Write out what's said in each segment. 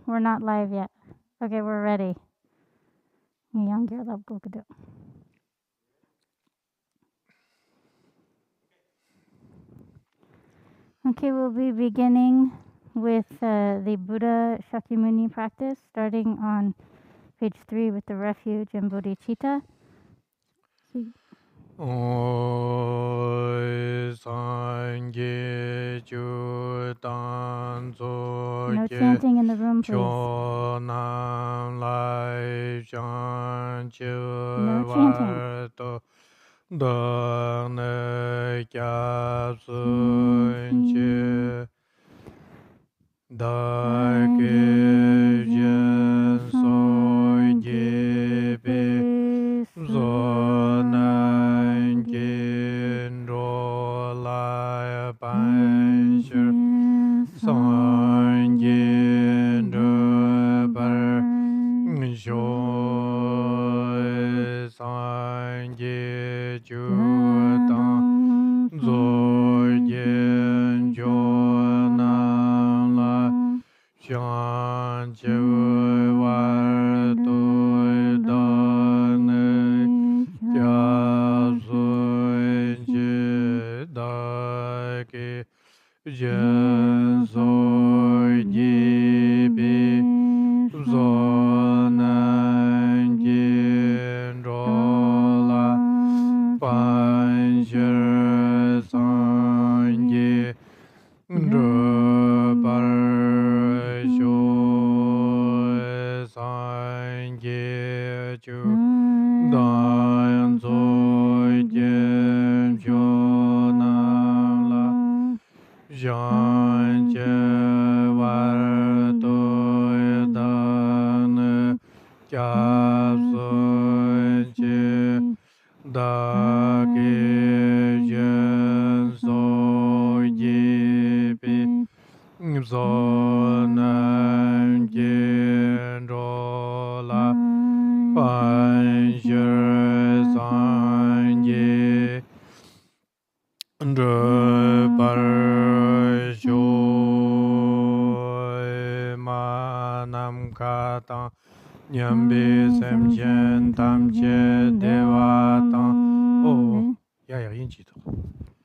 We're not live yet. Okay, we're ready. Okay, we'll be beginning with the Buddha Shakyamuni practice, starting on page 3 with the refuge and bodhicitta. No chanting in the room, please. No chanting.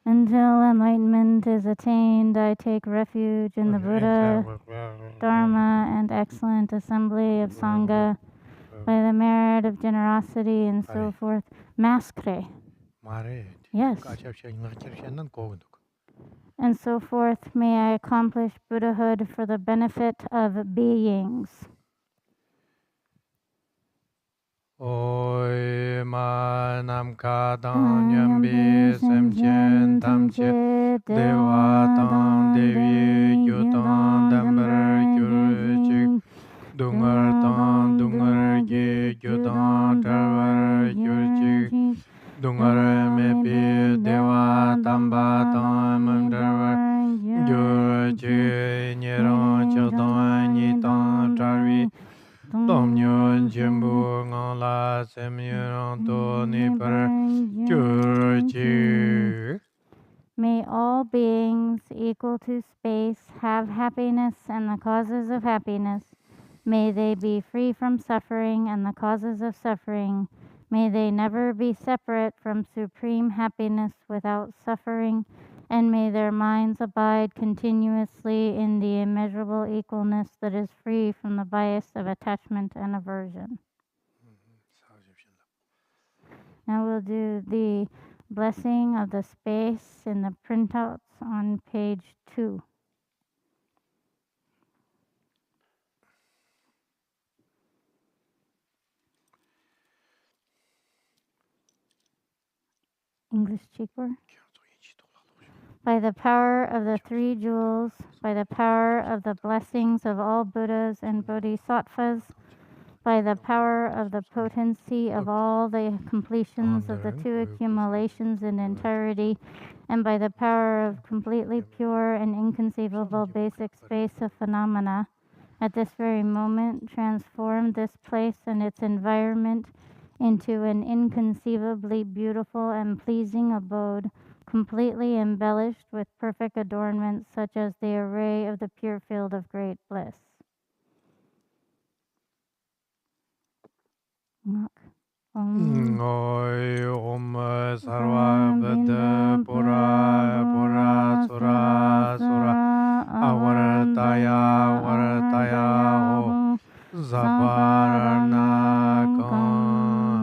Until enlightenment is attained, I take refuge in the Buddha, Dharma, and excellent assembly of Sangha by the merit of generosity and so forth. Maskre. Yes. And so forth may I accomplish Buddhahood for the benefit of beings. Oi manam kadam nyambi semchen tamche dewa tang devi gyutan dambar gyurchik dungar ge gyutan tarvar gyurchik dungar mepi dewa tamba tam mandarvar gyurchik nyeran chodan nitan tarvi Tom nyon jimbu ngon la sem yon to ni par gyurchi. May all beings equal to space have happiness and the causes of happiness. May they be free from suffering and the causes of suffering. May they never be separate from supreme happiness without suffering. And may their minds abide continuously in the immeasurable equalness that is free from the bias of attachment and aversion. Now we'll do the blessing of the space in the printouts on page 2. English cheaper. By the power of the 3 jewels, by the power of the blessings of all Buddhas and Bodhisattvas, by the power of the potency of all the completions of the 2 accumulations in entirety, and by the power of completely pure and inconceivable basic space of phenomena, at this very moment transform this place and its environment into an inconceivably beautiful and pleasing abode, completely embellished with perfect adornments such as the array of the pure field of great bliss. Om Sarva Bada Pura Pura Sura Sura Avartaya Vartaya Ho Zaparana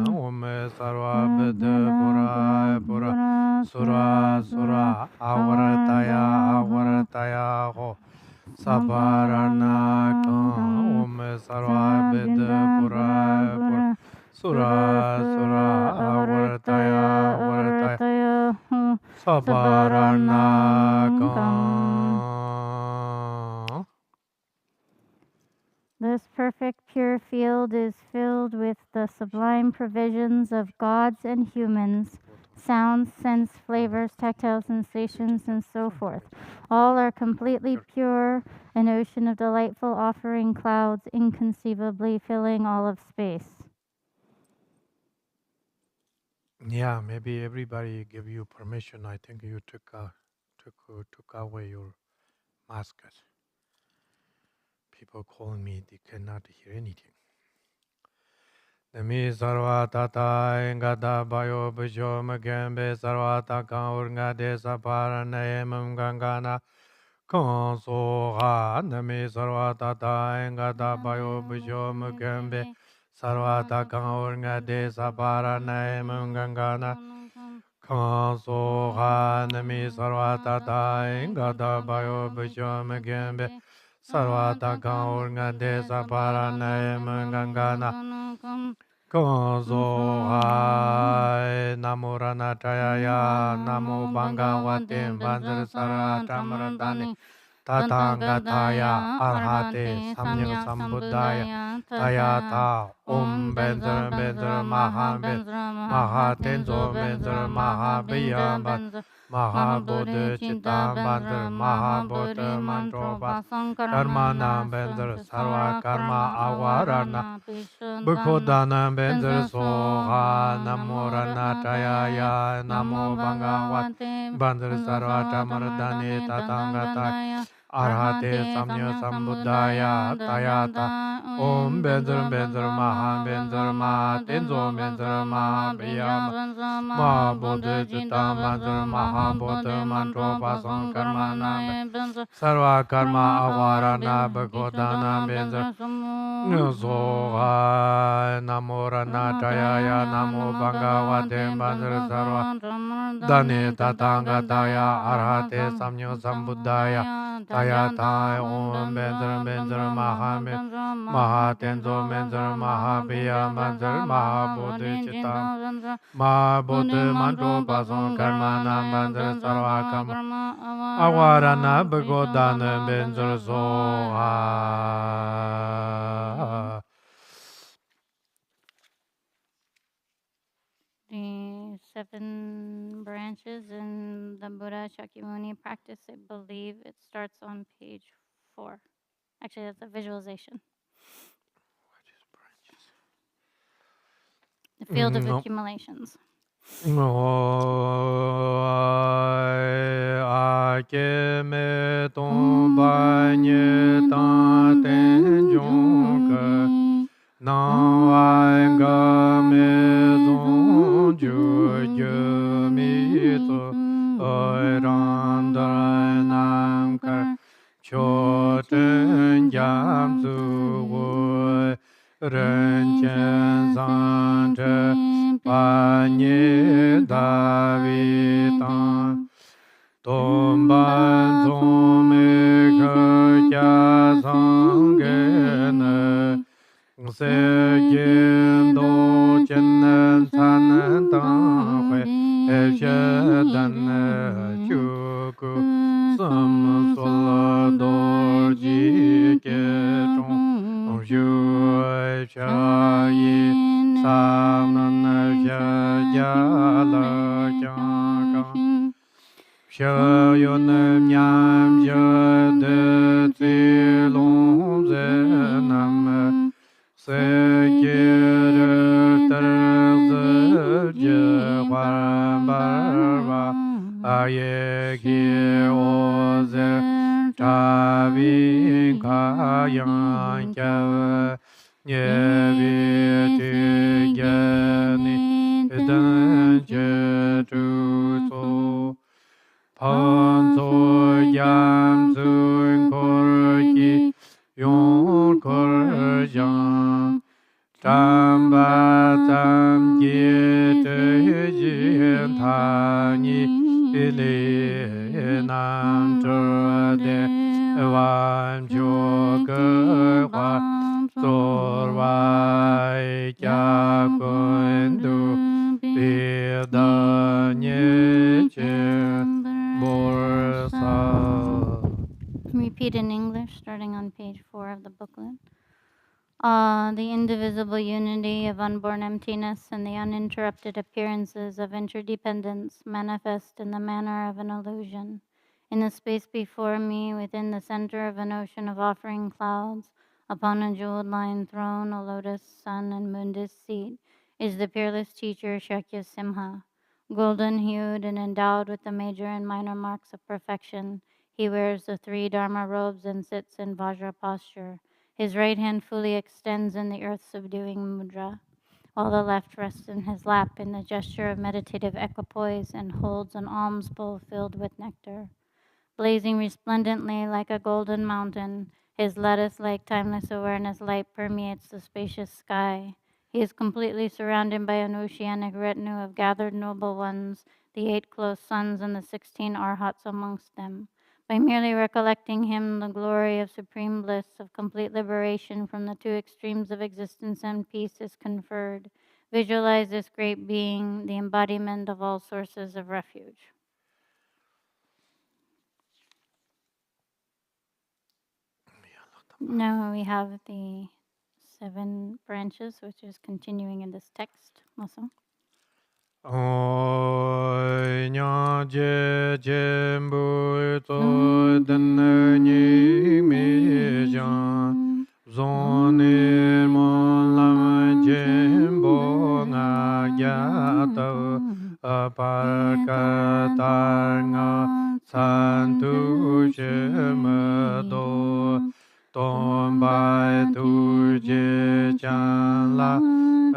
Om Sarva Bada Pura Pura Sura Sura Avartaya Avartaya Ho Saparana Om Sarva Bada Pura Pura Sura Sura Avartaya Avartaya Saparana. This perfect pure field is filled with the sublime provisions of gods and humans, sounds, scents, flavors, tactile sensations, and so forth. All are completely pure, an ocean of delightful offering clouds inconceivably filling all of space. Yeah, maybe everybody give you permission. I think you took away your mask. People calling me, they cannot hear anything. Nami sarvatata ingata bayo bhajo magambe sarvata kaurga desa parana emam gangana konsoha nami sarvatata ingata bayo bhajo magambe sarvata kaurga desa parana emam gangana konsoha nami sarvatata ingata bayo bhajo magambe sarvata kaurga desa parana emam gangana Konzo hai namo ranataya namo bhagavate bandhara sara tamradani tatangataya arhate samyak sambuddhaya tayata om benzara benzara maha maha tenzo benzara maha biya maha bodha chitta bandhara maha bodha mantro bas karma nam benzara sarva karma avarana Bukhodana Benzar Soha Namo Ranataya Namo Bhagavat Bandar Sarvata Maradani Tatangata Arhate Samya Sambuddhaya Tayata Om Benzar Benzar Maha Benzar Maha Tenzo Benzar Maha Biyam Ma Bodhi Chitta Benzar Maha Bodhi Mantro Pasam Karma Nam Sarva Karma Avarana Bukhodana Benzar Soha Namo Ranataya Namo Bhagavate Bandhara Sarva Dani Tatangataya Arhate Samyo Sambuddhaya Tayata Om Benzara Benzara Maha Tenzo Benzara Maha Biya Benzara Maha Bodhi Chitta Maha Bodhi Mantro Pason Karma Nam Benzara Sarva Karma Avarana Bhagodana Benzara Soha. The 7 branches in the Buddha Shakyamuni practice, I believe it starts on page 4. Actually, that's a visualization. The field of accumulations. Ren chen san che pa nye da vi tan tom ban zom me kha kya sang ge ne se gen do chen nan san nan tan hue e she dan chu ku sam sol do ji ke chong ju cha yi sa nan ja ja la cha ka sha yo nam nyam ja de ti long ze nam se ge re tar ze je hwa ba ba a ye ki o ze ta vi ka yang cha Yevi Tigani Danje Tuso Panso Yam Sun Korki Yon Korjan Tamba Tam Gite Jin Tani Ili Nam Turde Vam Joga Wa Sorvai Kya Kundu Vidanye Borsa. Repeat in English, starting on page 4 of the booklet. The indivisible unity of unborn emptiness and the uninterrupted appearances of interdependence manifest in the manner of an illusion. In the space before me, within the center of an ocean of offering clouds, upon a jeweled lion throne, a lotus, sun, and moon seat, is the peerless teacher Shakya Simha. Golden hued and endowed with the major and minor marks of perfection, he wears the 3 Dharma robes and sits in Vajra posture. His right hand fully extends in the earth subduing mudra, while the left rests in his lap in the gesture of meditative equipoise and holds an alms bowl filled with nectar. Blazing resplendently like a golden mountain, his lettuce-like timeless awareness light permeates the spacious sky. He is completely surrounded by an oceanic retinue of gathered noble ones, the 8 close sons and the 16 arhats amongst them. By merely recollecting him, the glory of supreme bliss, of complete liberation from the 2 extremes of existence and peace is conferred. Visualize this great being, the embodiment of all sources of refuge. Now we have the 7 branches, which is continuing in this text also. Nya je jembu to den ni mi jan zon ni mon lam jembo nga ya to apar ka tar nga san tu shem do ton bai tu je chan la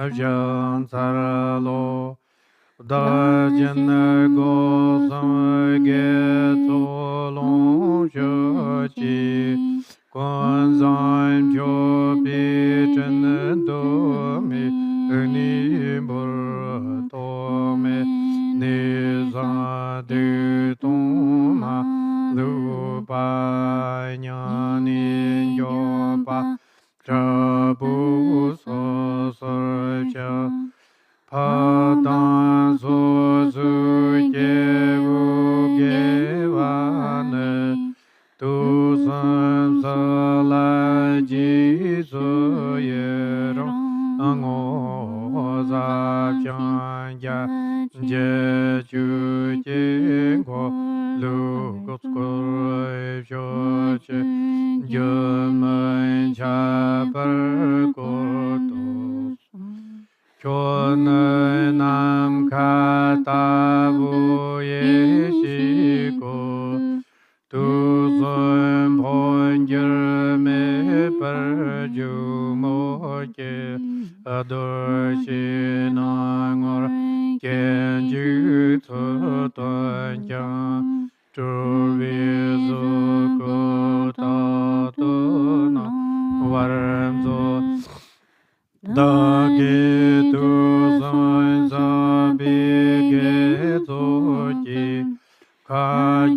jan sar lo da jen go sam ge to long je chi quan zan jo bi chen do mi ni bor to me ni za de ton ma lu pa nya ni yo pa cha bu so so cha pa dan so su ge bu ge wa ne tu san sa la ji so ye rong ngo za chang ya je chu ji go lu go ko jo che je men cha par ko to chon nam kha ta bu ye shi ko tu son bon jer me par ju mo ke ador shi na ngor ken ju to ton ja tu vi zo ko ta to na waram zo da ge tu san sa bi ge zo ji ka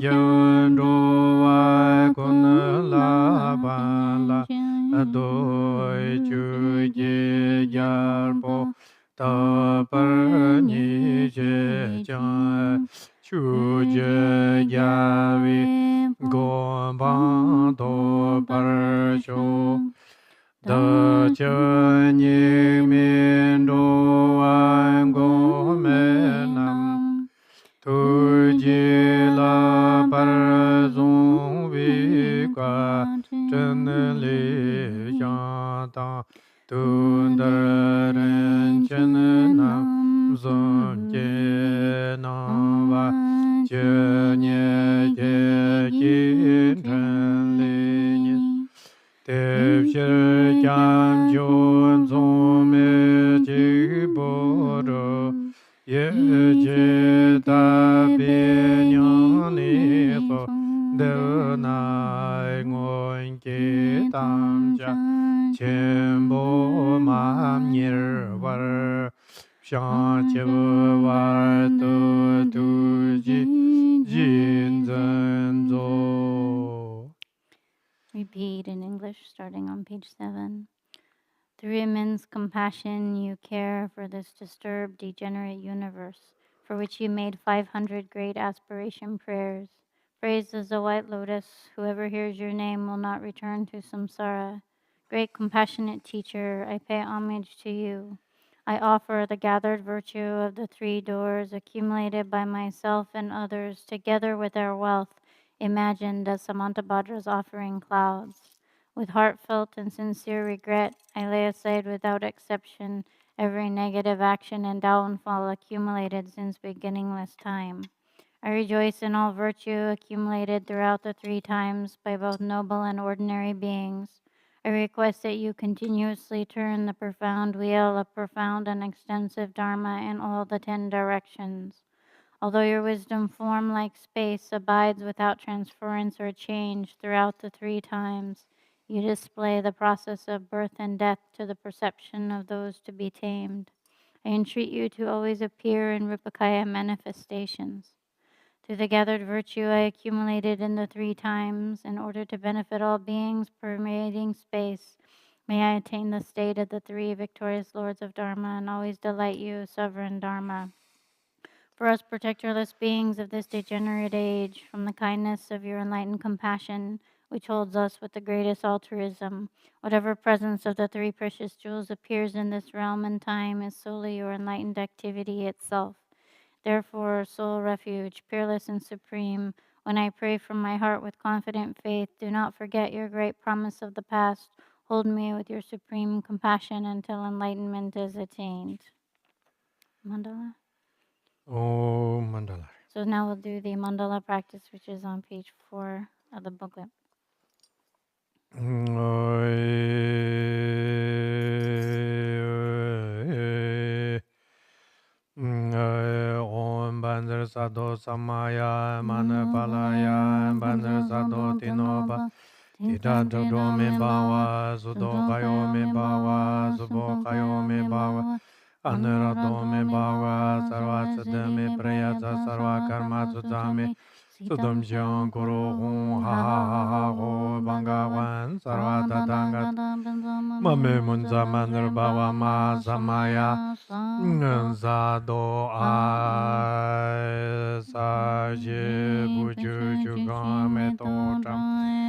jen do wa kun la ba la do chu ji jar po ta par ni je cha chu je ya vi go ba do par cho da chen ni min do an go me nam tu ji la par zong vi qua chen li sha ta tu da ren chen nam zong je na va che nye je ki chen li ni Dev shir kyam jo ye je Ije ta bi nyang ni bengi so de na songde ngon ki tam Tam cha shan chen bo ma nir war shang che bu war tu ji jin zhen zo. Repeat in English starting on page 7. Through immense compassion, you care for this disturbed, degenerate universe, for which you made 500 great aspiration prayers. Praised as the white lotus, whoever hears your name will not return to samsara. Great compassionate teacher, I pay homage to you. I offer the gathered virtue of the three doors accumulated by myself and others, together with our wealth, imagined as Samantabhadra's offering clouds. With heartfelt and sincere regret, I lay aside without exception every negative action and downfall accumulated since beginningless time. I rejoice in all virtue accumulated throughout the three times by both noble and ordinary beings. I request that you continuously turn the profound wheel of profound and extensive Dharma in all the 10 directions. Although your wisdom form like space abides without transference or change throughout the three times, you display the process of birth and death to the perception of those to be tamed. I entreat you to always appear in Rupakaya manifestations. Through the gathered virtue I accumulated in the three times, in order to benefit all beings permeating space, may I attain the state of the three victorious lords of Dharma and always delight you, sovereign Dharma. For us protectorless beings of this degenerate age, from the kindness of your enlightened compassion, which holds us with the greatest altruism, whatever presence of the three precious jewels appears in this realm and time is solely your enlightened activity itself. Therefore, sole refuge, peerless and supreme, when I pray from my heart with confident faith, do not forget your great promise of the past. Hold me with your supreme compassion until enlightenment is attained. Mandala. Om Mandala. So now we'll do the mandala practice, which is on page 4 of the booklet. Om Bandar Sado Samaya Manapalaya Bandar Sado Tinoba Tita Dodo Me Bawa Sudo Kayo Me Bawa Subo Kayo Me Bawa Anurado Me Bawa Sarva Sadame Prayasa Sarva Karma Sudame Sudam Jiang Guru Hong Ha Ha Ha Ha Ho Banga Wan Sarva Tadangat Mame Munza Mandar Bawa Ma Samaya Zado A Sa Je Buju Juga Me To Tam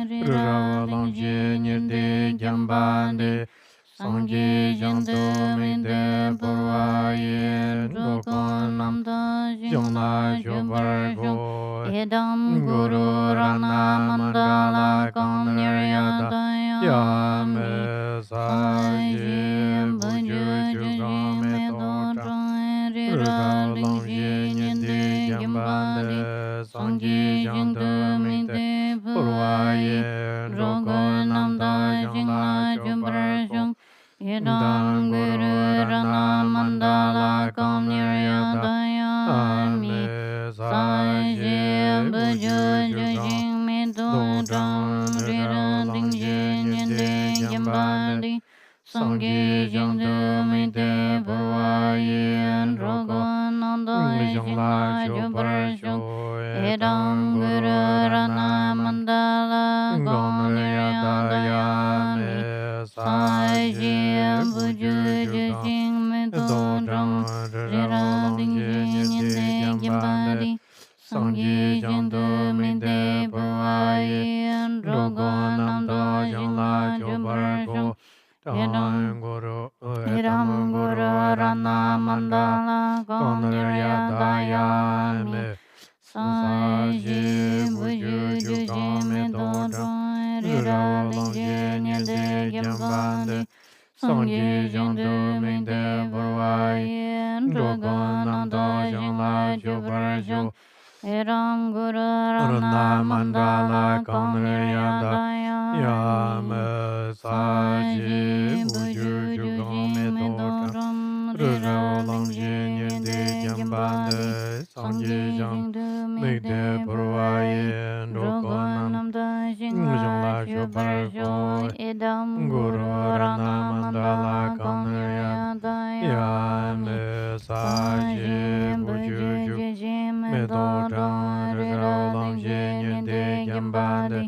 Rurava Lam Je Nirde Jambande Sangye Janto Me De Purva Yen Rokon Nam Jongla Jobar Go Guru Rana Mandala Kam Niryada Yame Sa Je Buju Juga Me To Tam Rurava Lam Je Nirde Jambande Sangye Janto Me De Purva Yen Rokon Nam Jongla Jobar Go Yedam Guru Rana Mandala Kam Niryadayami Saje Buju Jujing Mido Jang Rira Ding Jin Yende Jambandi Sangye Jangdu Mide Purvayin Rogon Nanda Jingla Jubar Jung Yedam Guru Rana Mandala Kam Niryadayami Saje Buju Jujing Mido Jang Rira Ding Jin Yende Jambandi Sangye Jangdu Mide Purvayin Rogon Nanda Jingla Jubar Jung Yedam Guru Rana Mandala Gondiryadayami Saji Buju Jugame Dodam Rira Lingye Nyede Jambande Sangye Jangdu Mingde Burwayi Rogonanda Jangla Jubarjo Yedam Guru Rana Mandala Gondiryadayami Yame Saji Buju Jugame Dodam Rira Lam Jin Yende Guru Rana Mandala Kanaya Yame Saji Buju Medo Dang Rao Lang Yin De Gyambande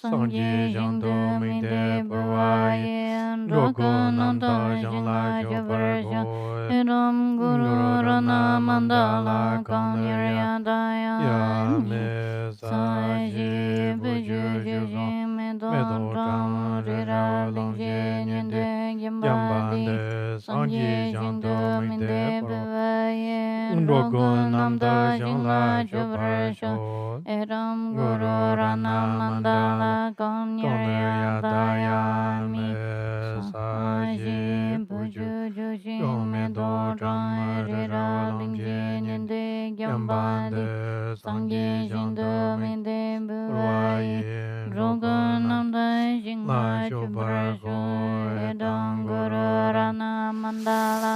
Sangji Jangdo Mide Purvai Gogo Namda Jangla Jobargo Guru Rana Mandala Kanaya Yame Saji Buju Medo Dang Rao Lang Yin De Gyambande Sangji Jangdo Mide Purvai Gogo Namda Jangla Jobargo Guru Rana Mandala Konaya Dayame Saji Puju Yome Do Dhamma Ralam Jenye Yambande Sangye Jando Minde Purvaye Rogo La Jobargo Edam Guru Rana Mandala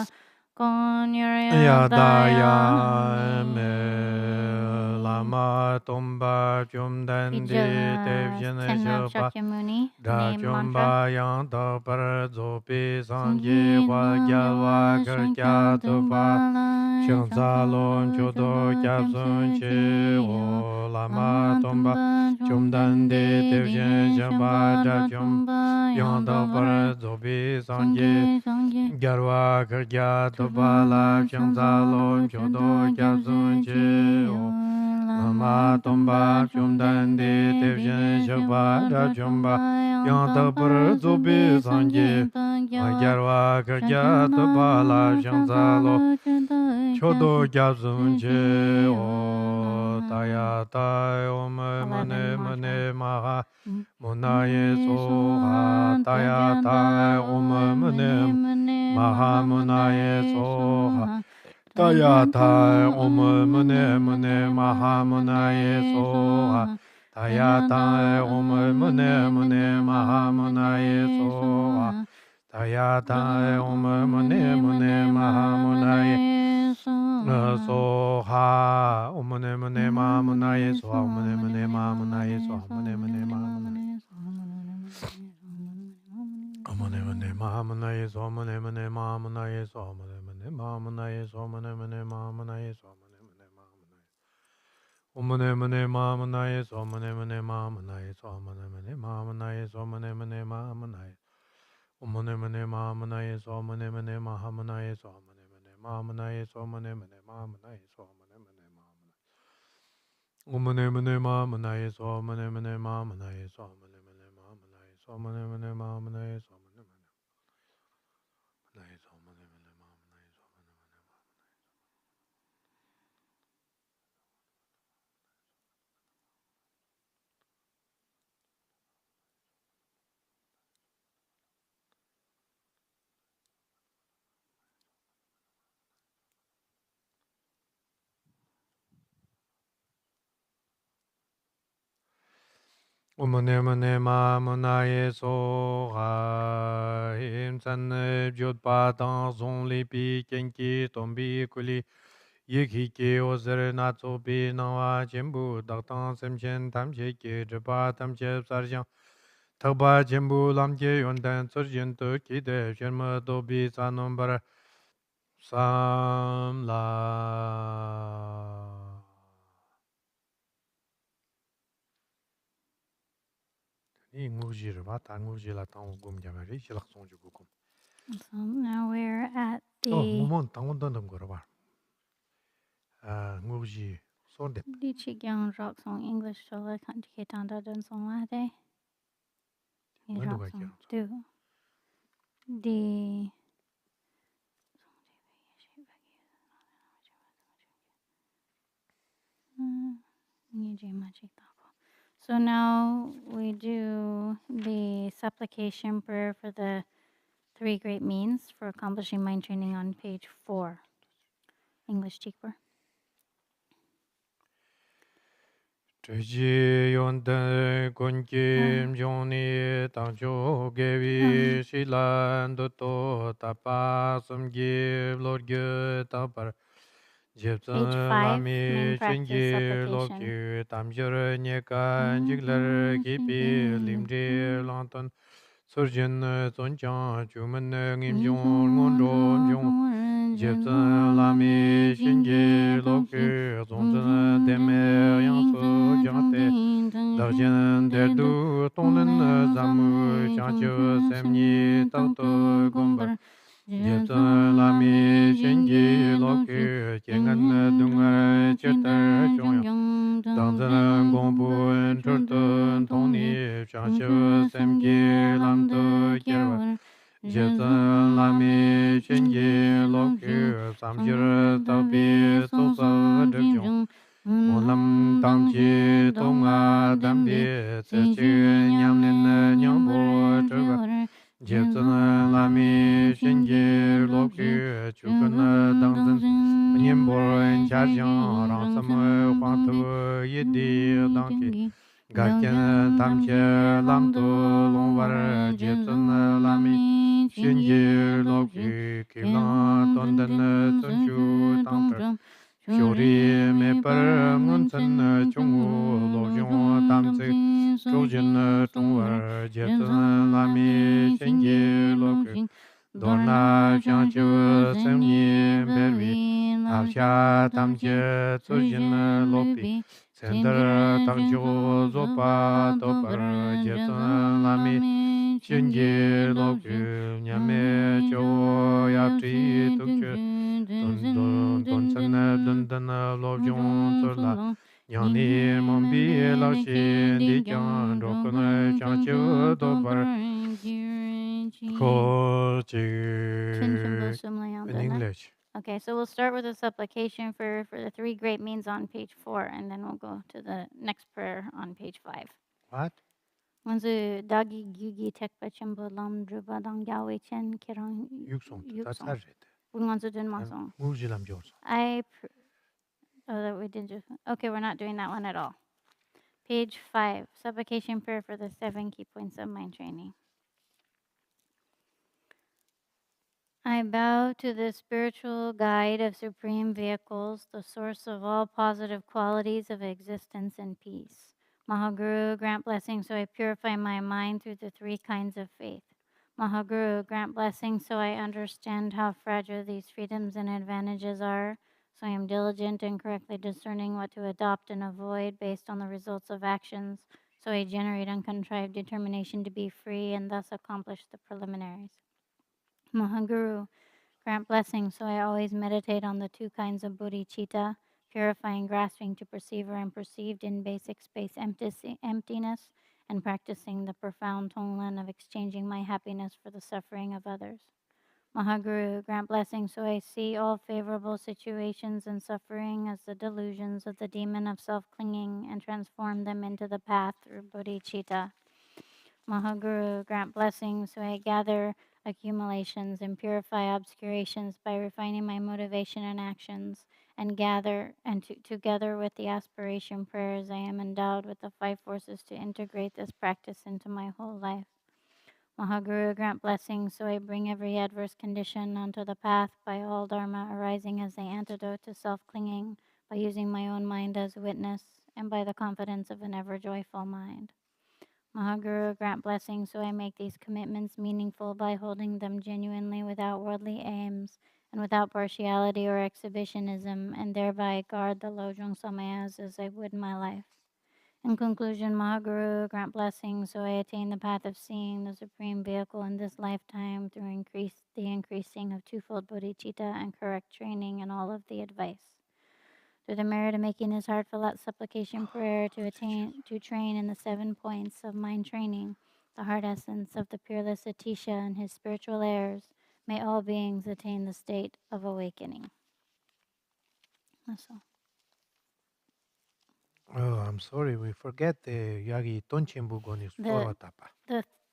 Konaya Dayame Lama Tomba Jumdandi Devjana 10 of Joba Shakyamuni, Da name mantra. Jumba Yang Da Par Zopi Sangye Hua Gyalwa Kya Tupa Shang Salon Chodo Kyapsun Chi O Lama Tomba Jumdandi Devjana Joba Da Jumba Yang Da Par Zopi Sangye Gyarwa Kya Tupa La Shang Salon Chodo Kyapsun Chi O Lama Tomba Jumdandi Devjana Joba Da Jumba Yang Da Par Zopi Sangye Gyarwa Kya Tupa La Shang Salon Chodo Gyapsun Chi O Taya Tai Om Mane Mane Maha Munaye Soha Taya Tai Om Mane Maha Munaye Soha Taya Tai Om Mane Maha Munaye Soha Taya Tai Om Mane Maha Munaye Soha Taya Tai Om Mane Maha Munaye Soha Om Mane Maha Munaye Soha Om Mane Maha Munaye Soha Om Mane Maha Munaye Amane mane mahamanaye so mane mane mahamanaye so mane mane mahamanaye so mane mane mahamanaye so mane mane mahamanaye Omane mane mahamanaye so mane mane mahamanaye so mane mane mahamanaye so mane mane mahamanaye Omane mane mahamanaye so mane mane mahamanaye so mane mane mahamanaye so mane mane mahamanaye so mane mane mahamanaye Omane mane mahamanaye so mane mane mahamanaye so mane mane mahamanaye so mane mane mahamanaye so mane mane Omane mane ma manaye so ha im san jot pa dans son li pi kenki tombi kuli yiki ki ozer na tso pi na wa jembu dak tang sem chen tam che ki jpa tam che sar jang thak ba jembu lam ke yon dan tsur jen to ki de shen ma do bi sa nom bar sam la So now we're at the Đi chị gyang rock song English cho là khăn chị tan đã đơn song là đây. Đi rock song du. Đi So now we do the supplication prayer for the three great means for accomplishing mind training on page 4. English teacher. Teji yonde kunkim joni tangcho gevi shilan to tapa samgi lord ge tapar jepsan lami chingi lokyu tamjir nyekan jiglar kipi limri lanton Surgeon Zonjiang Juman Ngim Jong Ngondom Jong Jepsen Lami Shinji Loki Zonzen Deme Yang Su Jate Darjen Derdu Tonen Zamu Chanchu Semni Takto Gombar Jepsen Lami Shinji Loki Jengan Dungar Chetar Chongyang Dangzhen Gongbu Churtun Tongni Chanchu Semki Lamto Kierwa Jepsen Lami Shinji Loki Samshir Takpi Tsoksa Drikchung Molam Tamchi Tonga Dambi Tsechi Nyamlin Nyambo Churwa Jepsen Lami Shinji Loki Chukun Dangzhen Nyambor Charjang Rangsam Huangtu Yidi Dangki Garken Tamche Lamtu Longwar Jepsen Lami Shinji Loki Kiblang Tonden Tsunchu Tangper Shori Mepar Ngunsen Chungu Lojong Tamzi Chokjin Chungwar Jepsen Lami Shinji Loki Dorna Shangchu Semni Berwi Absha Tamche Tsujin Lopi Sender Takjo Zopa Topar Jepsen Lami Shinji Loki Nyame Cho Yapti Tukchu Don Sen Dundan Lobjong Tsurla Nyani Mombi Lakshi Dikyan Rokun Shangchu Topar in English. Okay, so we'll start with a supplication for the three great means on page 4, and then we'll go to the next prayer on page 5. What? Wanzu dagi gyugi tekpa chimbo lam druba dang yawe chen kirang Yuksong. That's yuksong. it. Wanzu dun masong. Mujilam Johnson. Oh, that we did just. Okay, we're not doing that one at all. Page 5, supplication prayer for the 7 key points of mind training. I bow to the spiritual guide of supreme vehicles, the source of all positive qualities of existence and peace. Mahaguru, grant blessings so I purify my mind through the 3 kinds of faith. Mahaguru, grant blessings so I understand how fragile these freedoms and advantages are, so I am diligent in correctly discerning what to adopt and avoid based on the results of actions, so I generate uncontrived determination to be free and thus accomplish the preliminaries. Mahaguru, grant blessings so I always meditate on the 2 kinds of bodhicitta, purifying grasping to perceiver and perceived in basic space emptiness, and practicing the profound tonglen of exchanging my happiness for the suffering of others. Mahaguru, grant blessings so I see all favorable situations and suffering as the delusions of the demon of self-clinging and transform them into the path through bodhicitta. Mahaguru, grant blessings so I gather accumulations and purify obscurations by refining my motivation and actions, and together with the aspiration prayers I am endowed with the 5 forces to integrate this practice into my whole life. Mahaguru, grant blessings so I bring every adverse condition onto the path by all dharma arising as the antidote to self-clinging, by using my own mind as witness, and by the confidence of an ever-joyful mind. Mahaguru, grant blessings so I make these commitments meaningful by holding them genuinely without worldly aims and without partiality or exhibitionism, and thereby guard the Lojong Samayas as I would my life. In conclusion, Mahaguru, grant blessings so I attain the path of seeing the supreme vehicle in this lifetime through the increasing of twofold bodhicitta and correct training in all of the advice. Through the merit of making this heartfelt supplication prayer to train in the 7 points of mind training, the heart essence of the peerless Atisha and his spiritual heirs, may all beings attain the state of awakening. That's all. Oh, I'm sorry, we forget the Yagi Tonchimbu Gonis Forvatapa.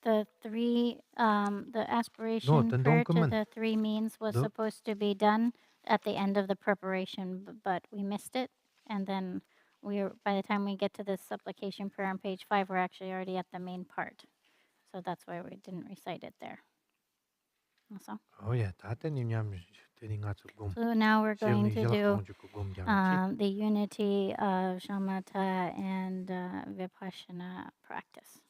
The 3, the aspiration prayer to the 3 means was supposed to be done at the end of the preparation, but we missed it. And then by the time we get to this supplication prayer on page 5, we're actually already at the main part. So that's why we didn't recite it there. Also. Oh yeah, so now we're going to do the unity of shamatha and vipassana practice.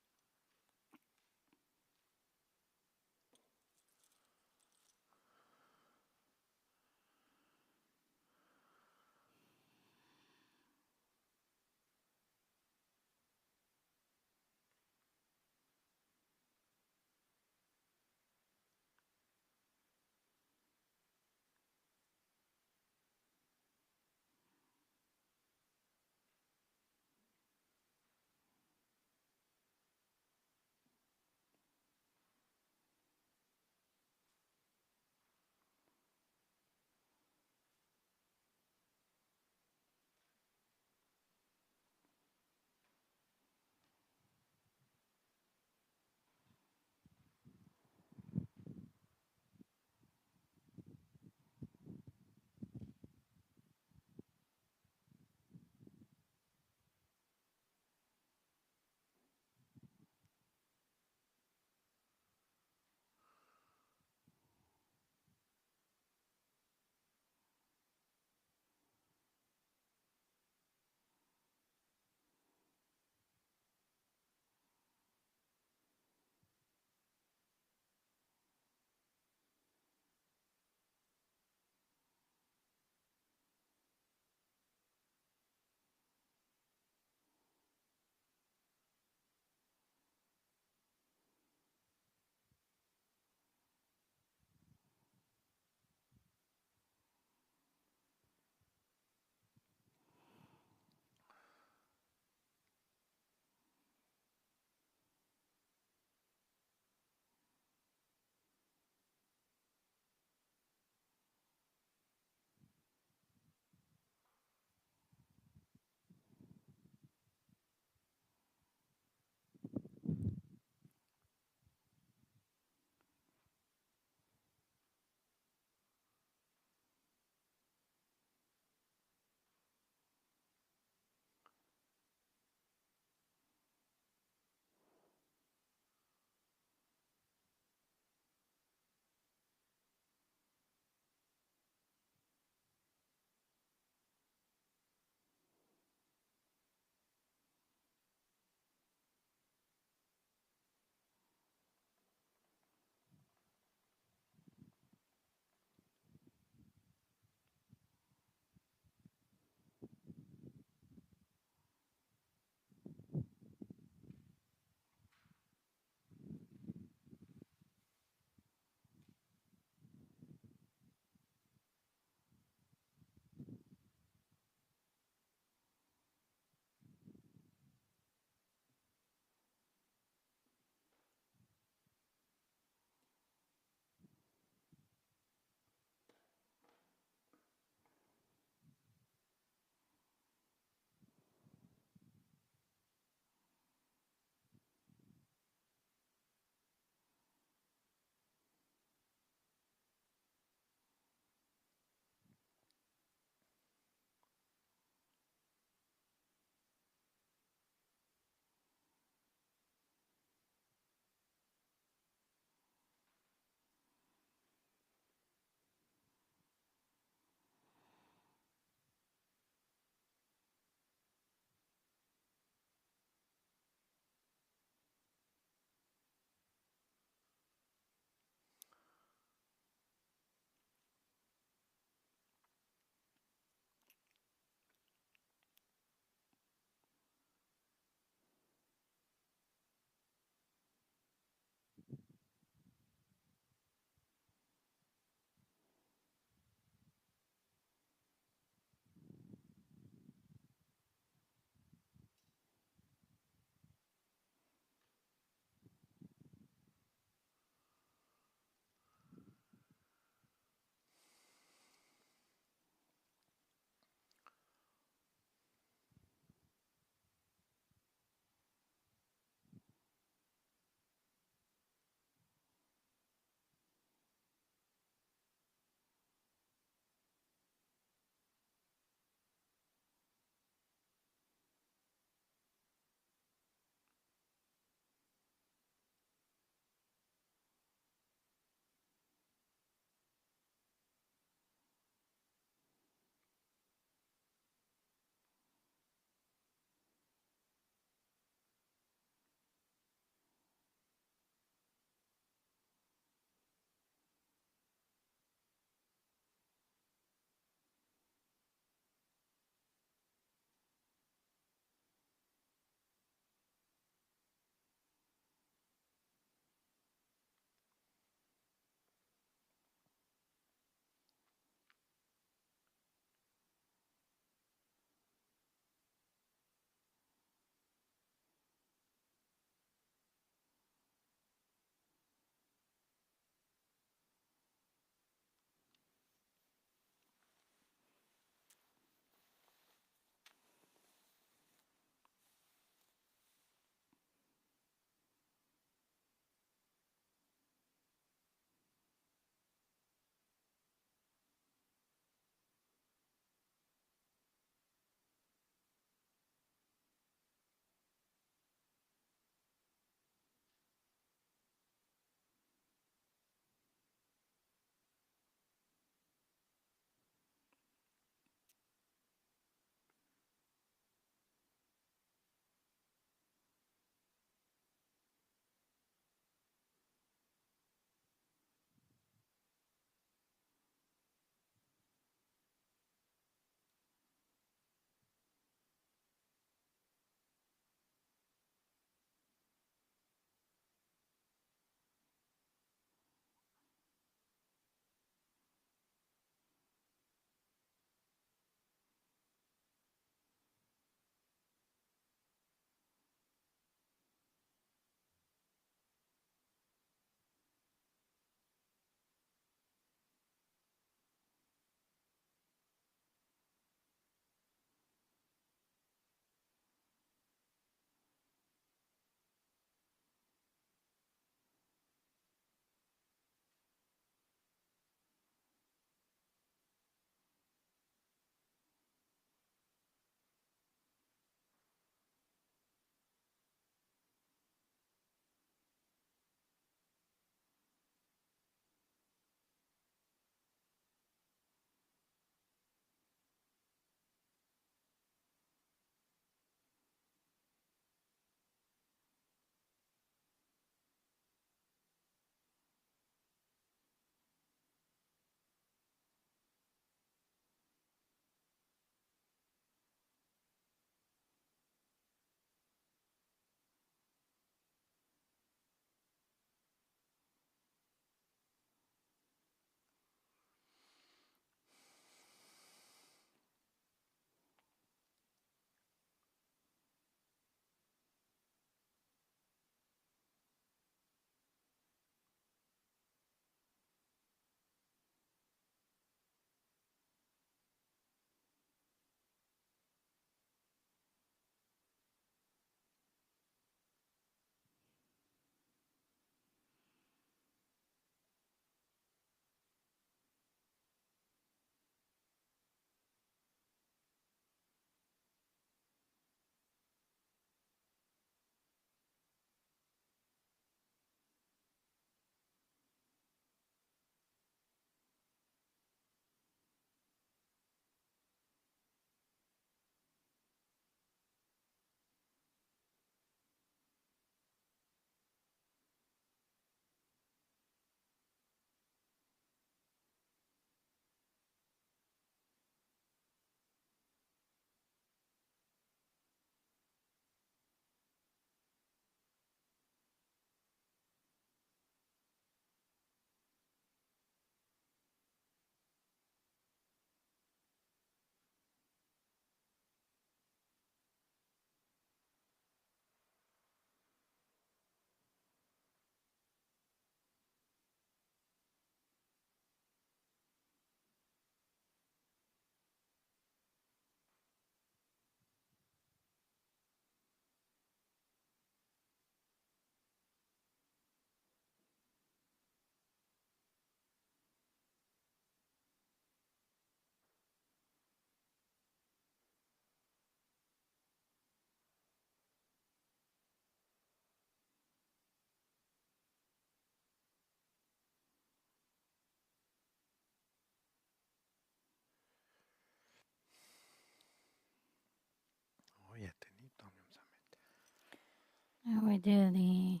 We do the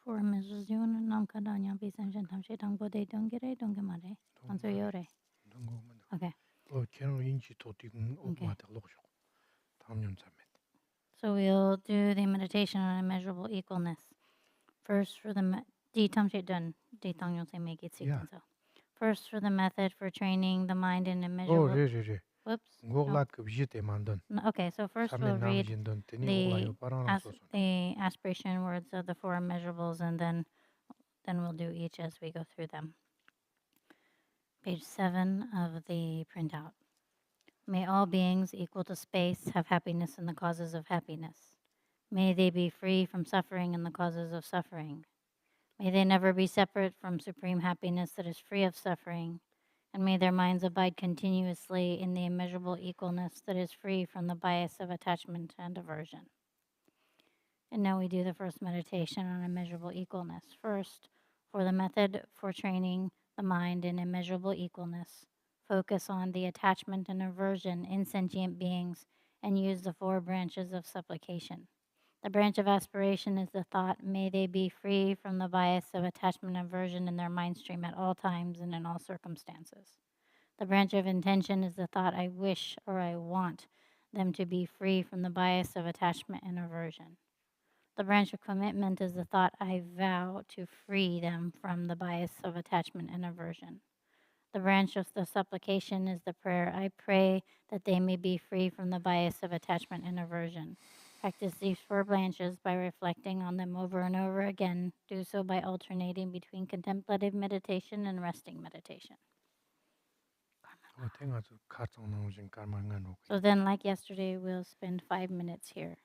four measures. Do you want to namka danya bisan jantam shetang bode dongere dongemare? Answer yore. Okay. So we'll do the meditation on immeasurable equalness. First for the First for the method for training the mind in immeasurable. Whoops. No. Okay, so first we'll read the aspiration words of the four immeasurables, and then we'll do each as we go through them. Page 7 of the printout. May all beings equal to space have happiness in the causes of happiness. May they be free from suffering in the causes of suffering. May they never be separate from supreme happiness that is free of suffering. And may their minds abide continuously in the immeasurable equalness that is free from the bias of attachment and aversion. And now we do the first meditation on immeasurable equalness. First, for the method for training the mind in immeasurable equalness, focus on the attachment and aversion in sentient beings and use the four branches of supplication. The branch of aspiration is the thought, may they be free from the bias of attachment and aversion in their mind stream at all times and in all circumstances. The branch of intention is the thought, I wish or I want them to be free from the bias of attachment and aversion. The branch of commitment is the thought, I vow to free them from the bias of attachment and aversion. The branch of the supplication is the prayer, I pray that they may be free from the bias of attachment and aversion. Practice these four branches by reflecting on them over and over again. Do so by alternating between contemplative meditation and resting meditation. So then, like yesterday, we'll spend 5 minutes here.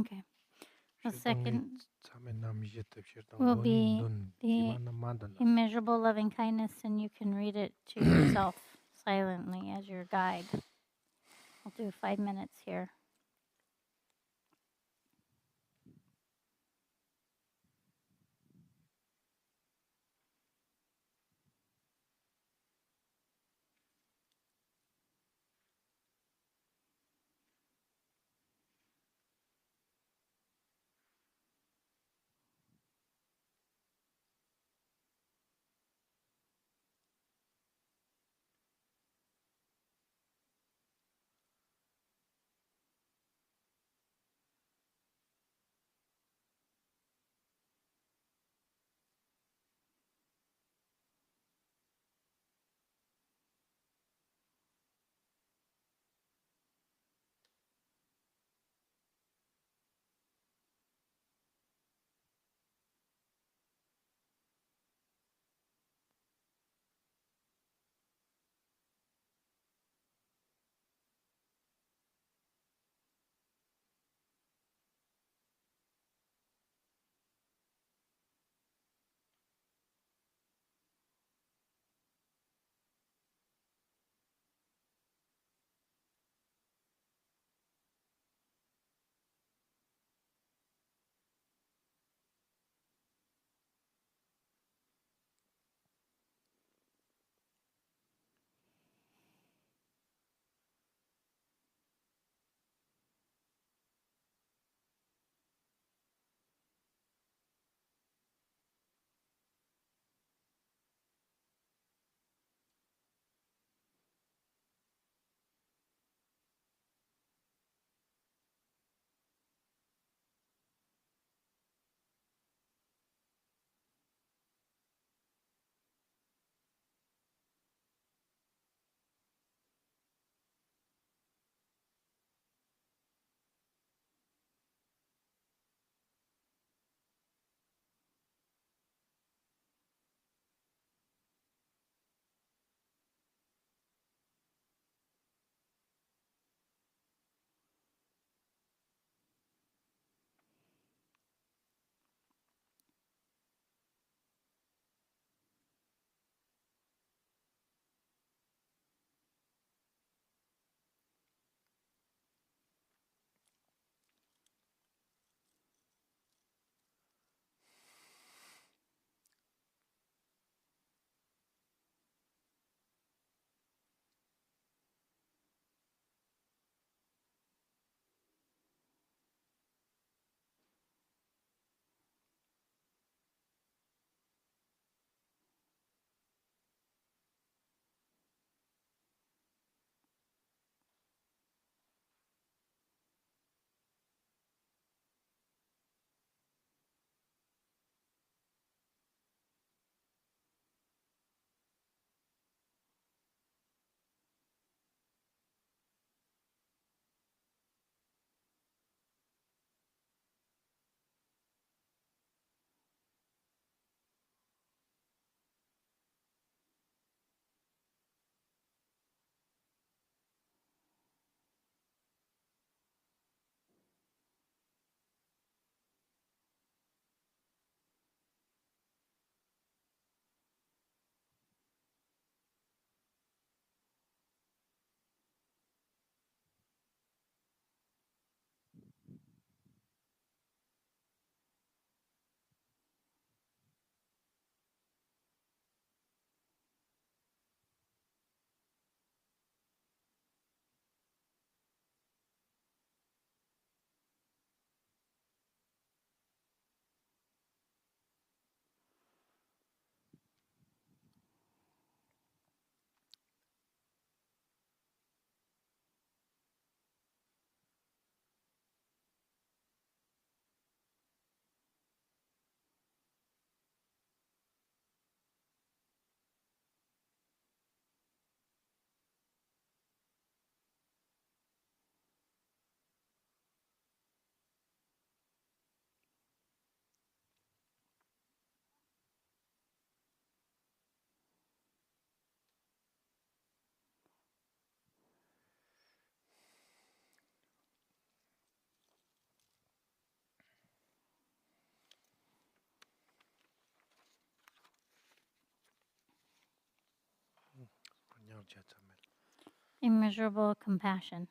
Okay. The second will be the immeasurable loving kindness, and you can read it to yourself silently as your guide. I'll do 5 minutes here. Immeasurable compassion.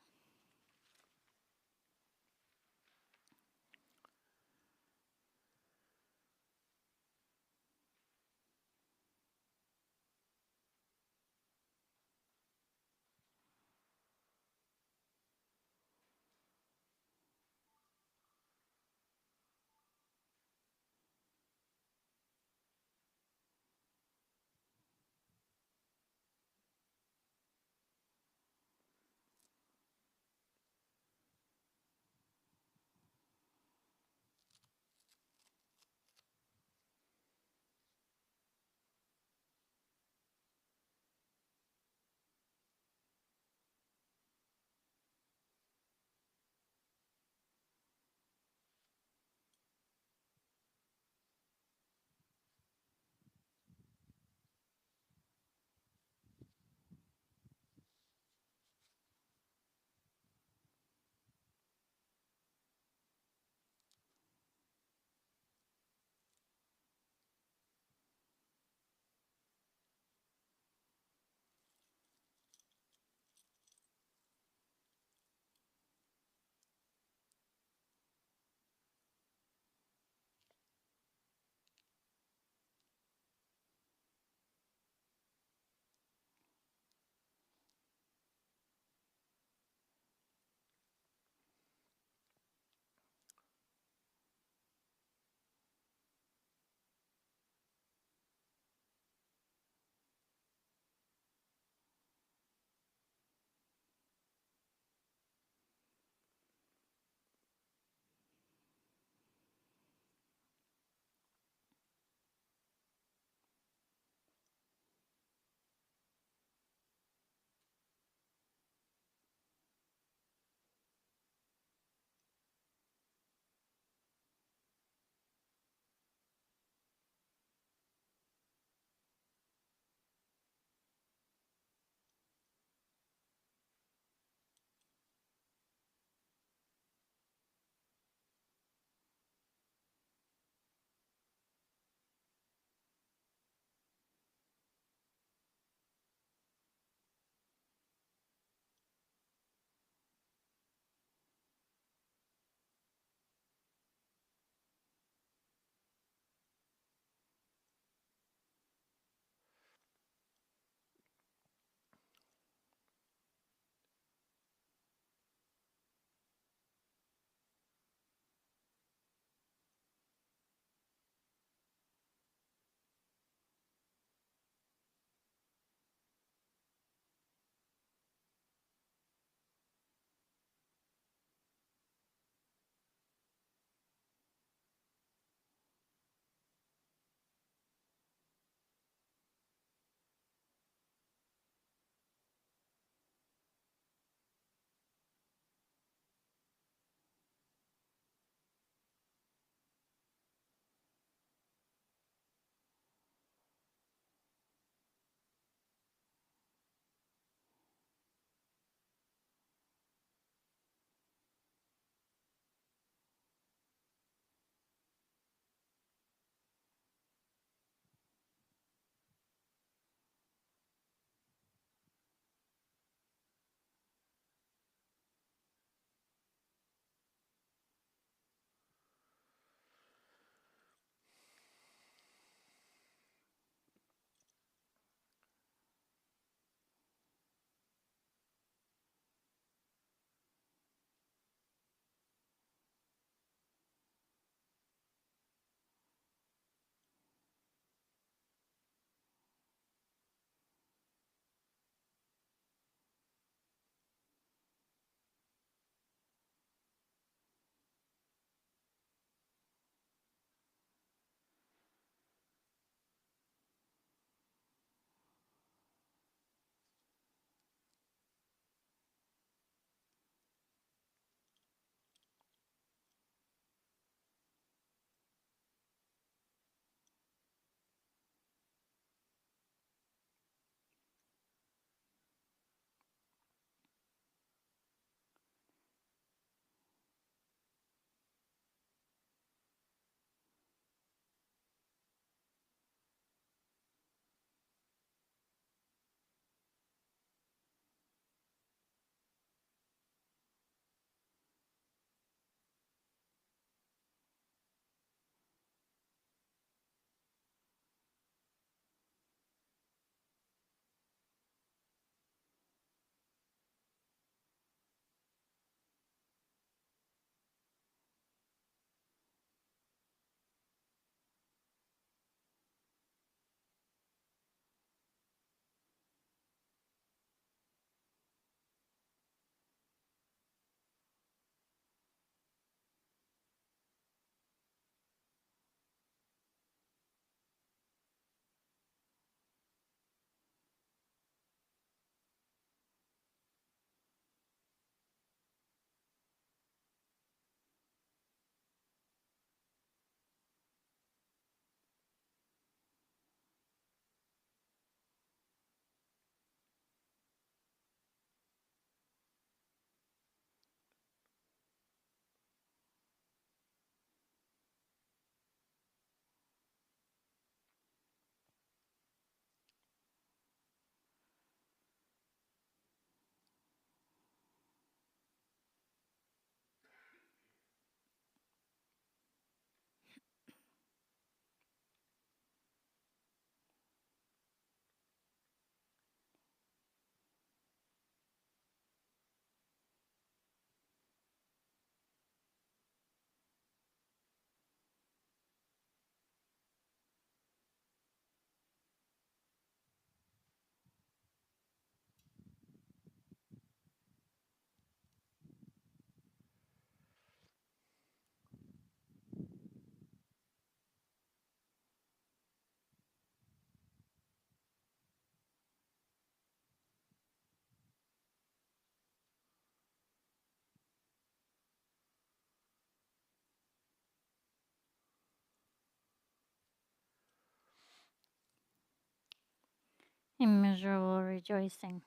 immeasurable rejoicing.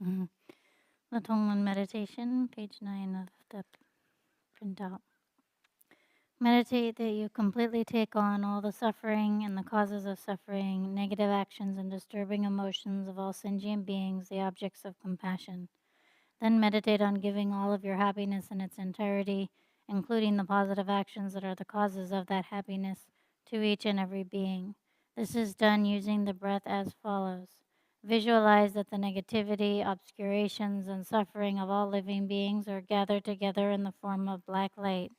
Mm-hmm. The Tonglen Meditation, page 9 of the printout. Meditate that you completely take on all the suffering and the causes of suffering, negative actions and disturbing emotions of all sentient beings, the objects of compassion. Then meditate on giving all of your happiness in its entirety, including the positive actions that are the causes of that happiness, to each and every being. This is done using the breath as follows. Visualize that the negativity, obscurations, and suffering of all living beings are gathered together in the form of black light.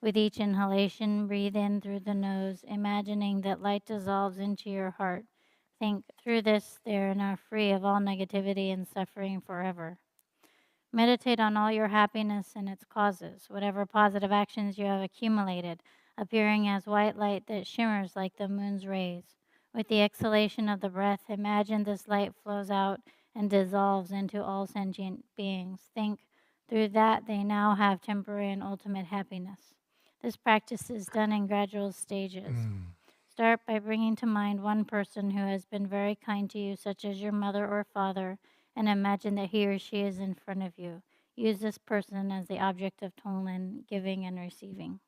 With each inhalation, breathe in through the nose, imagining that light dissolves into your heart. Think, through this, they are now free of all negativity and suffering forever. Meditate on all your happiness and its causes, whatever positive actions you have accumulated, appearing as white light that shimmers like the moon's rays. With the exhalation of the breath, imagine this light flows out and dissolves into all sentient beings. Think, through that they now have temporary and ultimate happiness. This practice is done in gradual stages. Start by bringing to mind one person who has been very kind to you, such as your mother or father, and imagine that he or she is in front of you. Use this person as the object of Tonglen, giving and receiving.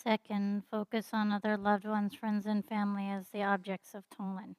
Second, focus on other loved ones, friends, and family as the objects of Tonglen.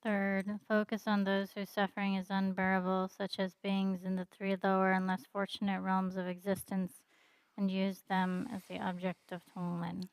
Third, focus on those whose suffering is unbearable, such as beings in the three lower and less fortunate realms of existence, and use them as the object of Tonglen.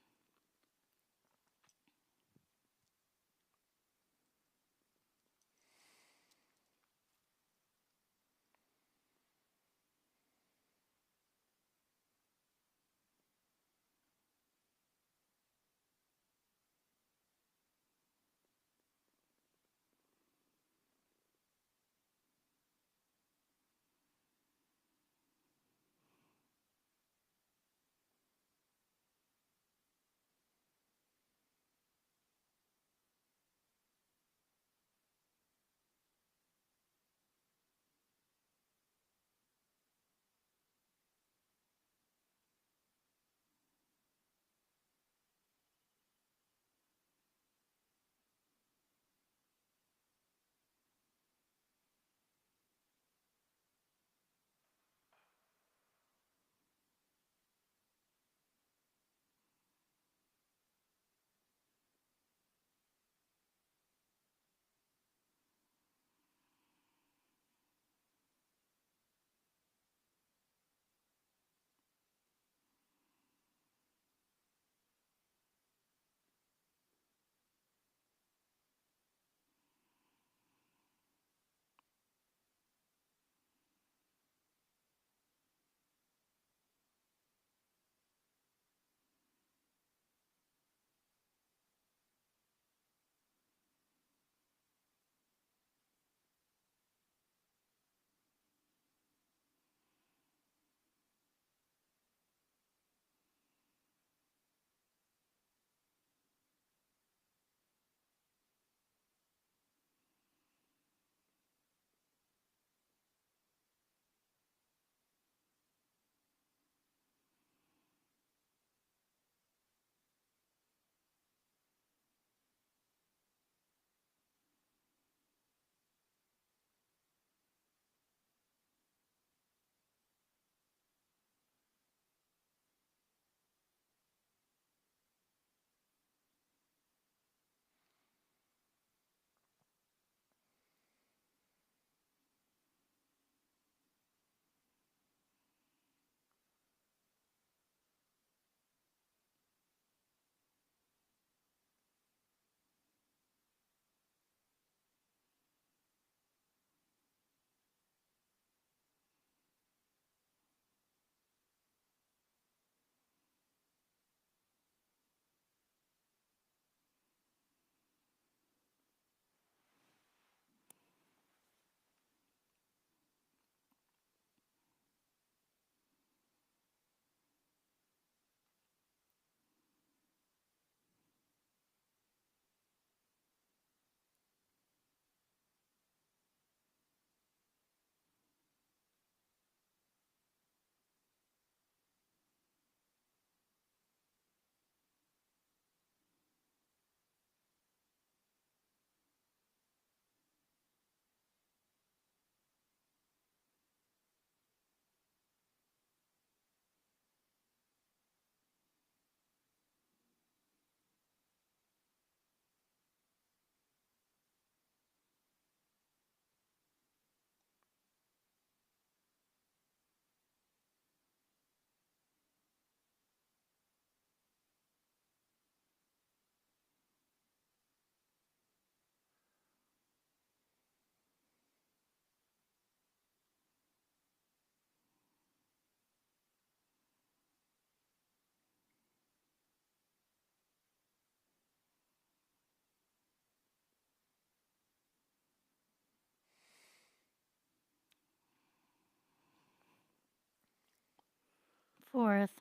Fourth,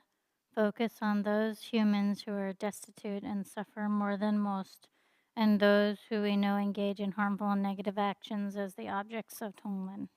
focus on those humans who are destitute and suffer more than most, and those who we know engage in harmful and negative actions as the objects of Tonglen.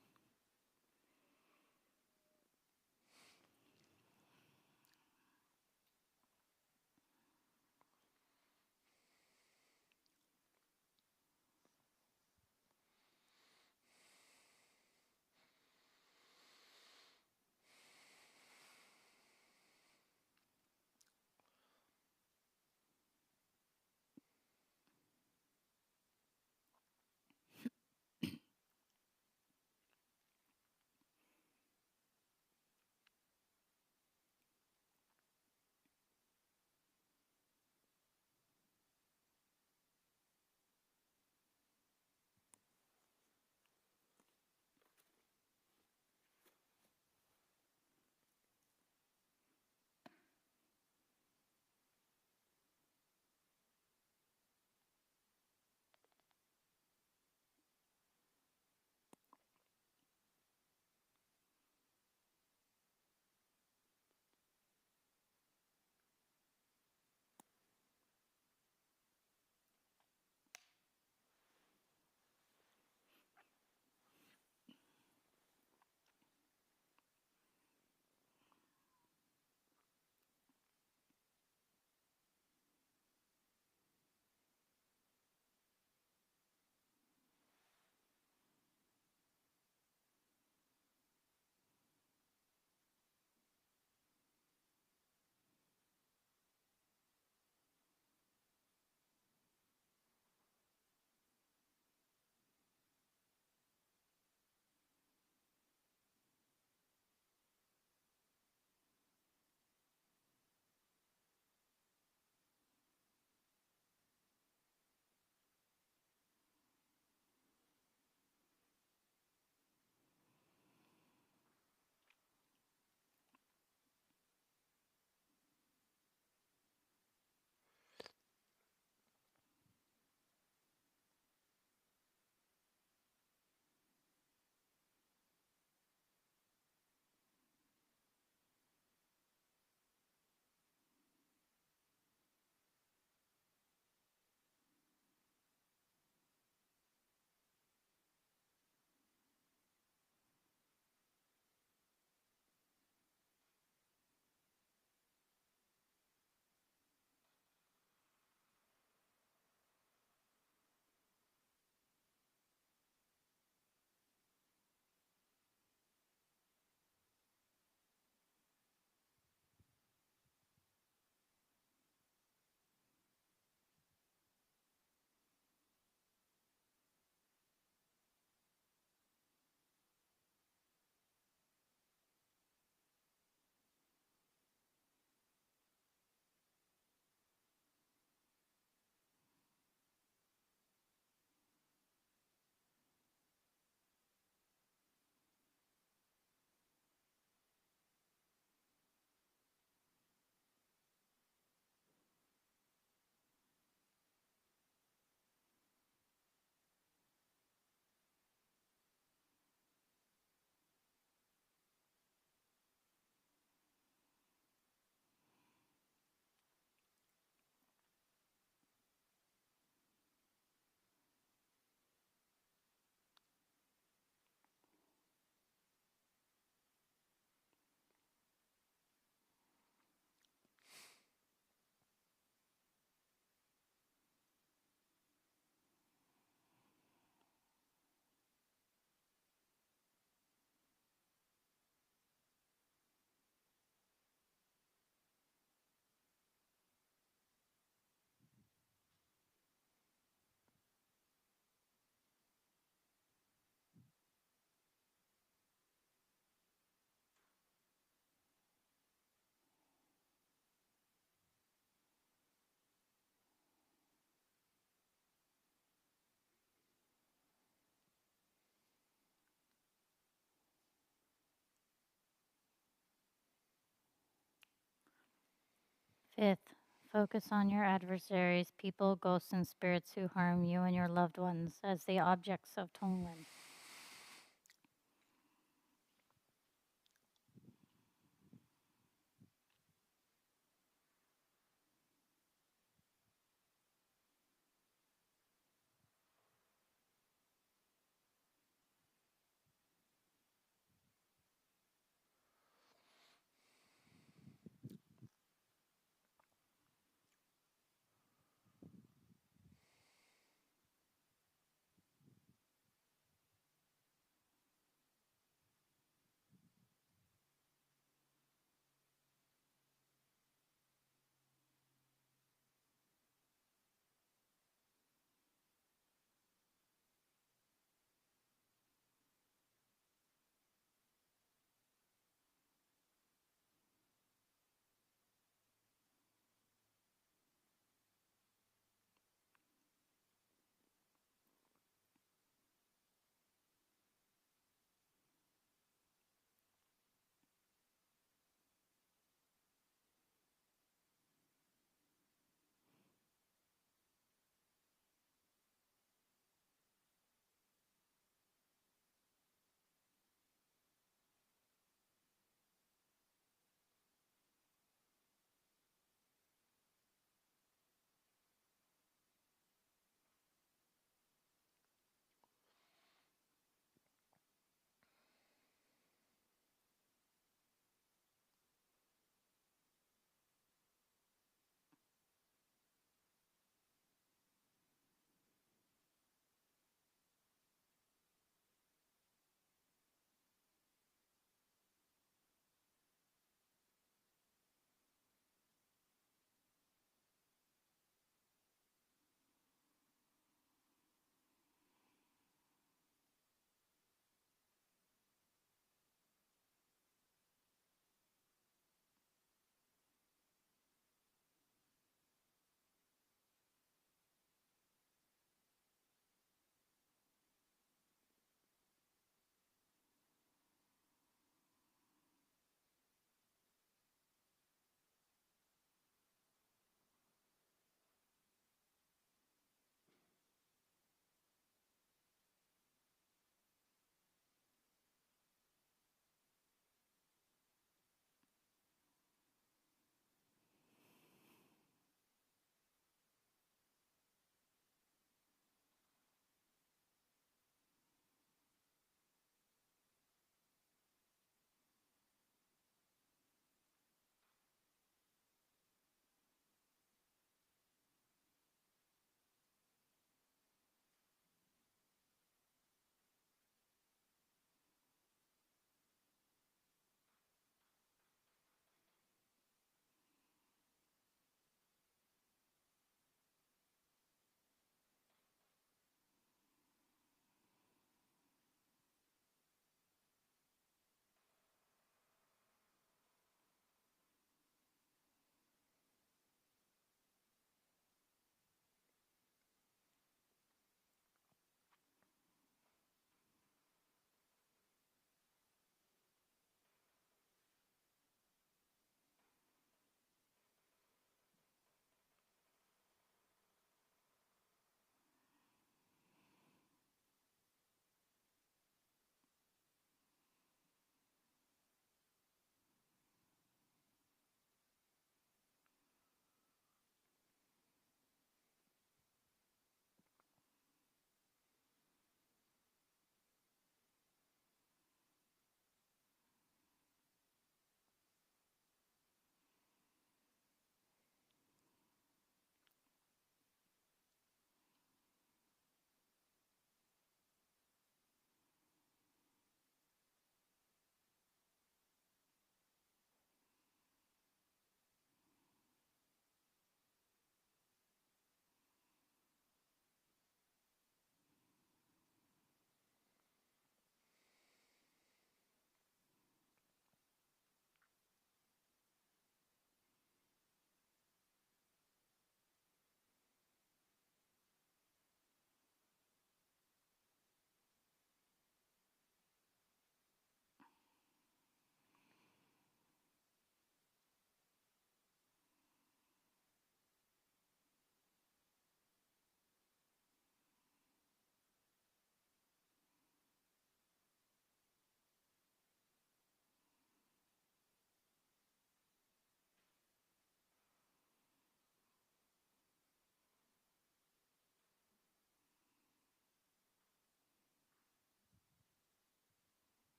Fifth, focus on your adversaries, people, ghosts, and spirits who harm you and your loved ones as the objects of Tonglen.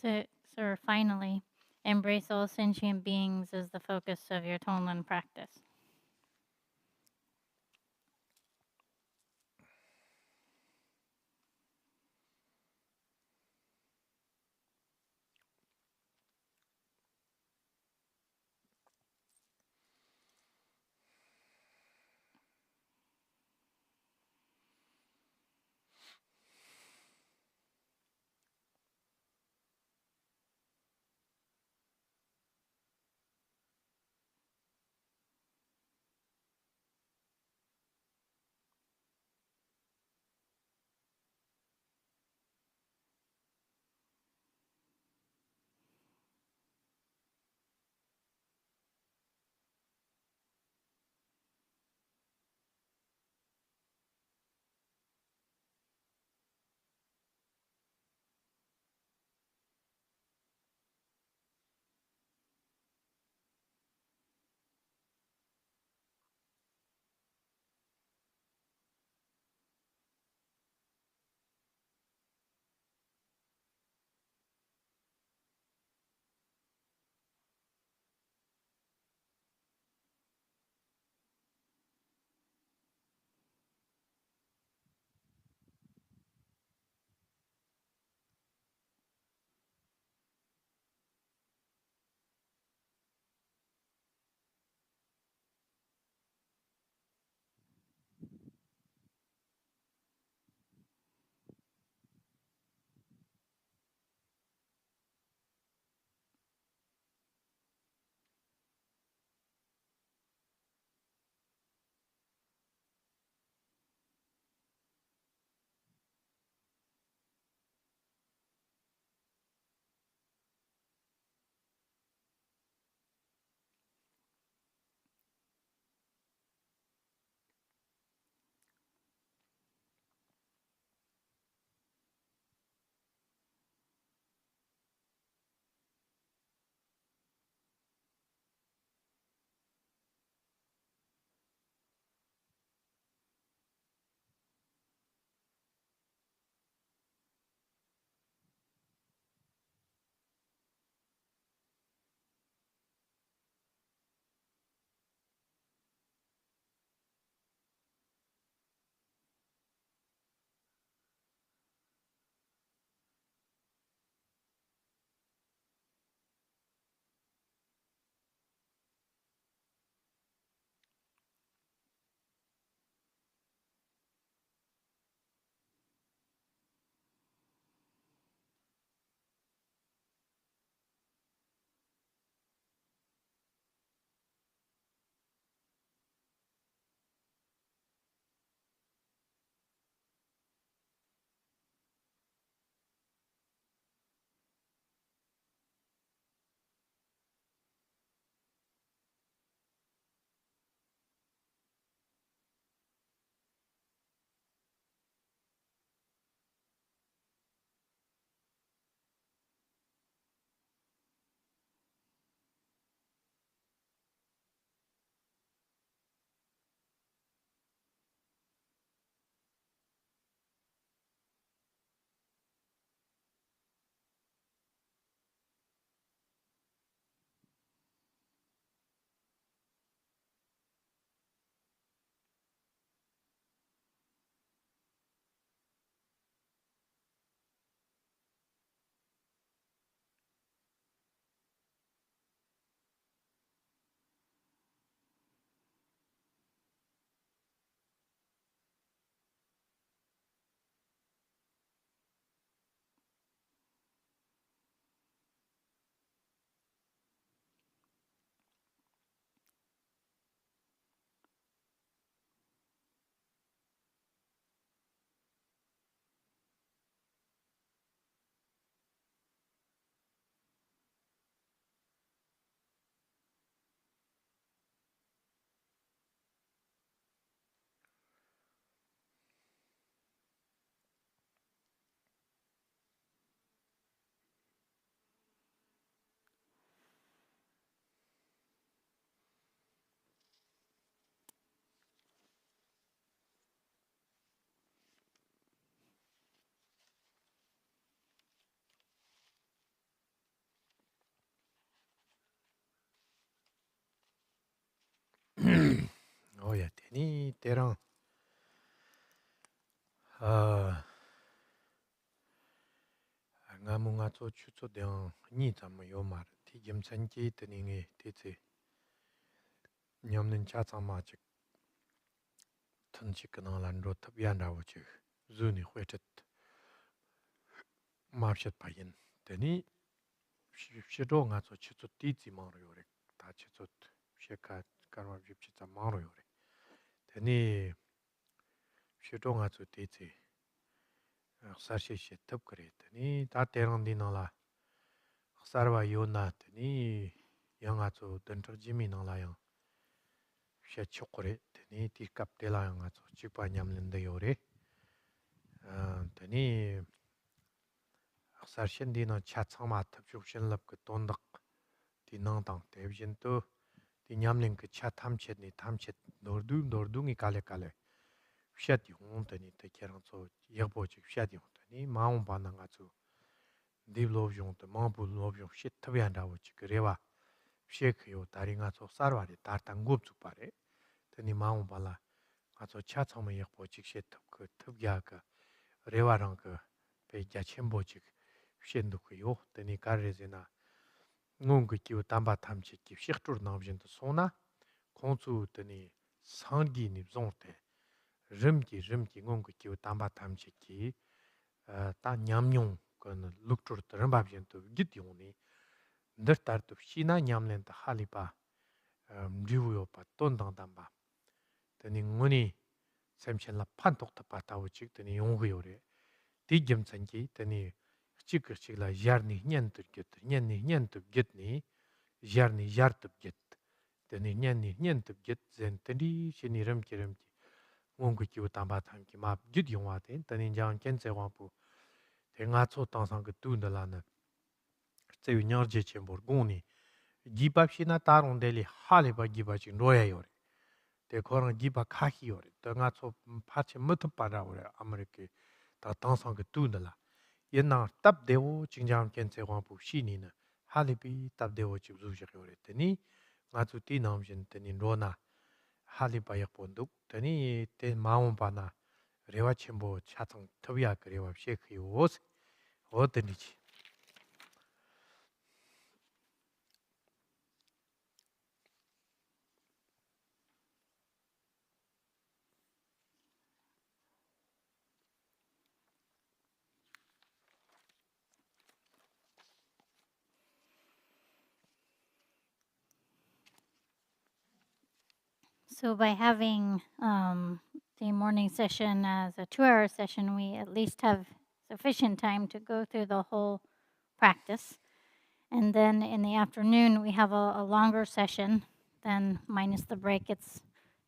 6, or finally, embrace all sentient beings as the focus of your Tonlin practice. 되니 때랑 ngamunga cho chucho deang ni zam yo mar ti gem chan ji de ning e ti zi nyam nen cha chang ma chi tun chi kana lan ro tab yan ra wo chi zu ni hui chet mar chet pa yin de ni shi ro nga cho chucho ti zi ma ro yo re ta chi cho shi ka karwa jip chi ta ma ro yo re de ni shi ro nga cho ti zi sar shi shi tab kare de ni ta terang di na la sarwa yo na de ni yang nga cho den ter ji mi na la yang 샤 초코레 되니 디캅텔라 가서 집바 냠는데 요래 되니 학사신디는 차창마 탑죽신럽 그 돈덕 디낭당 대비신도 디냠는 그차 탐쳇니 탐쳇 노르둥이 칼레칼레 샤디 홍더니 대케랑서 여보지 샤디 홍더니 마음 반응 가서 디블로종도 마불로종 시트비한다고 그래와 쉐크요 다링아서 사르와리 다당급 주바래 되니 마음 발라 가서 차 처음에 역보 직시 그 특이야 그 레와랑 그 배자 첨보직 셴도 그요 되니 가르제나 농그 기우 담바 탐치 기 식tur 나오진도 소나 공주 되니 상기니 종때 rimki 농그 기우 담바 탐치 기다 냠뇽 그는 룩tur 드럼바비엔도 기티오니 너타르도 시나 냠렌다 할리바 리우요바 돈당담바 되니 문이 샘첸라 판톡다 바타고 찍더니 용구요래 디겸선기 되니 찍을씩라 야르니 년득get 년득get니 야르니 야르득get 되니 년득get 젠트리 신이름기름기 몽구기고 담바탐기 마 규디용화된 되니 장 겐제와부 대가초 땅상 그 둔들라는 제위녀제 쳔보고니 기밥시나 따롱델리 할리바 기바지 노야요래 대 거랑 기바 카히요래 등아초 파체 못바라오래 아메리케 다 땅상 그 둔들라 옛날 답대오 진장 견제광부 시니는 할리비 답대오 집주셔요래 되니 아주 뒤남신 되니 로나 할리바 약본도 되니 때 마음바나 레와 첨보 차통 터비아 그래와 셰크요 어떠니지 So by having the morning session as a 2-hour session, we at least have sufficient time to go through the whole practice. And then in the afternoon, we have a longer session. Then minus the break, it's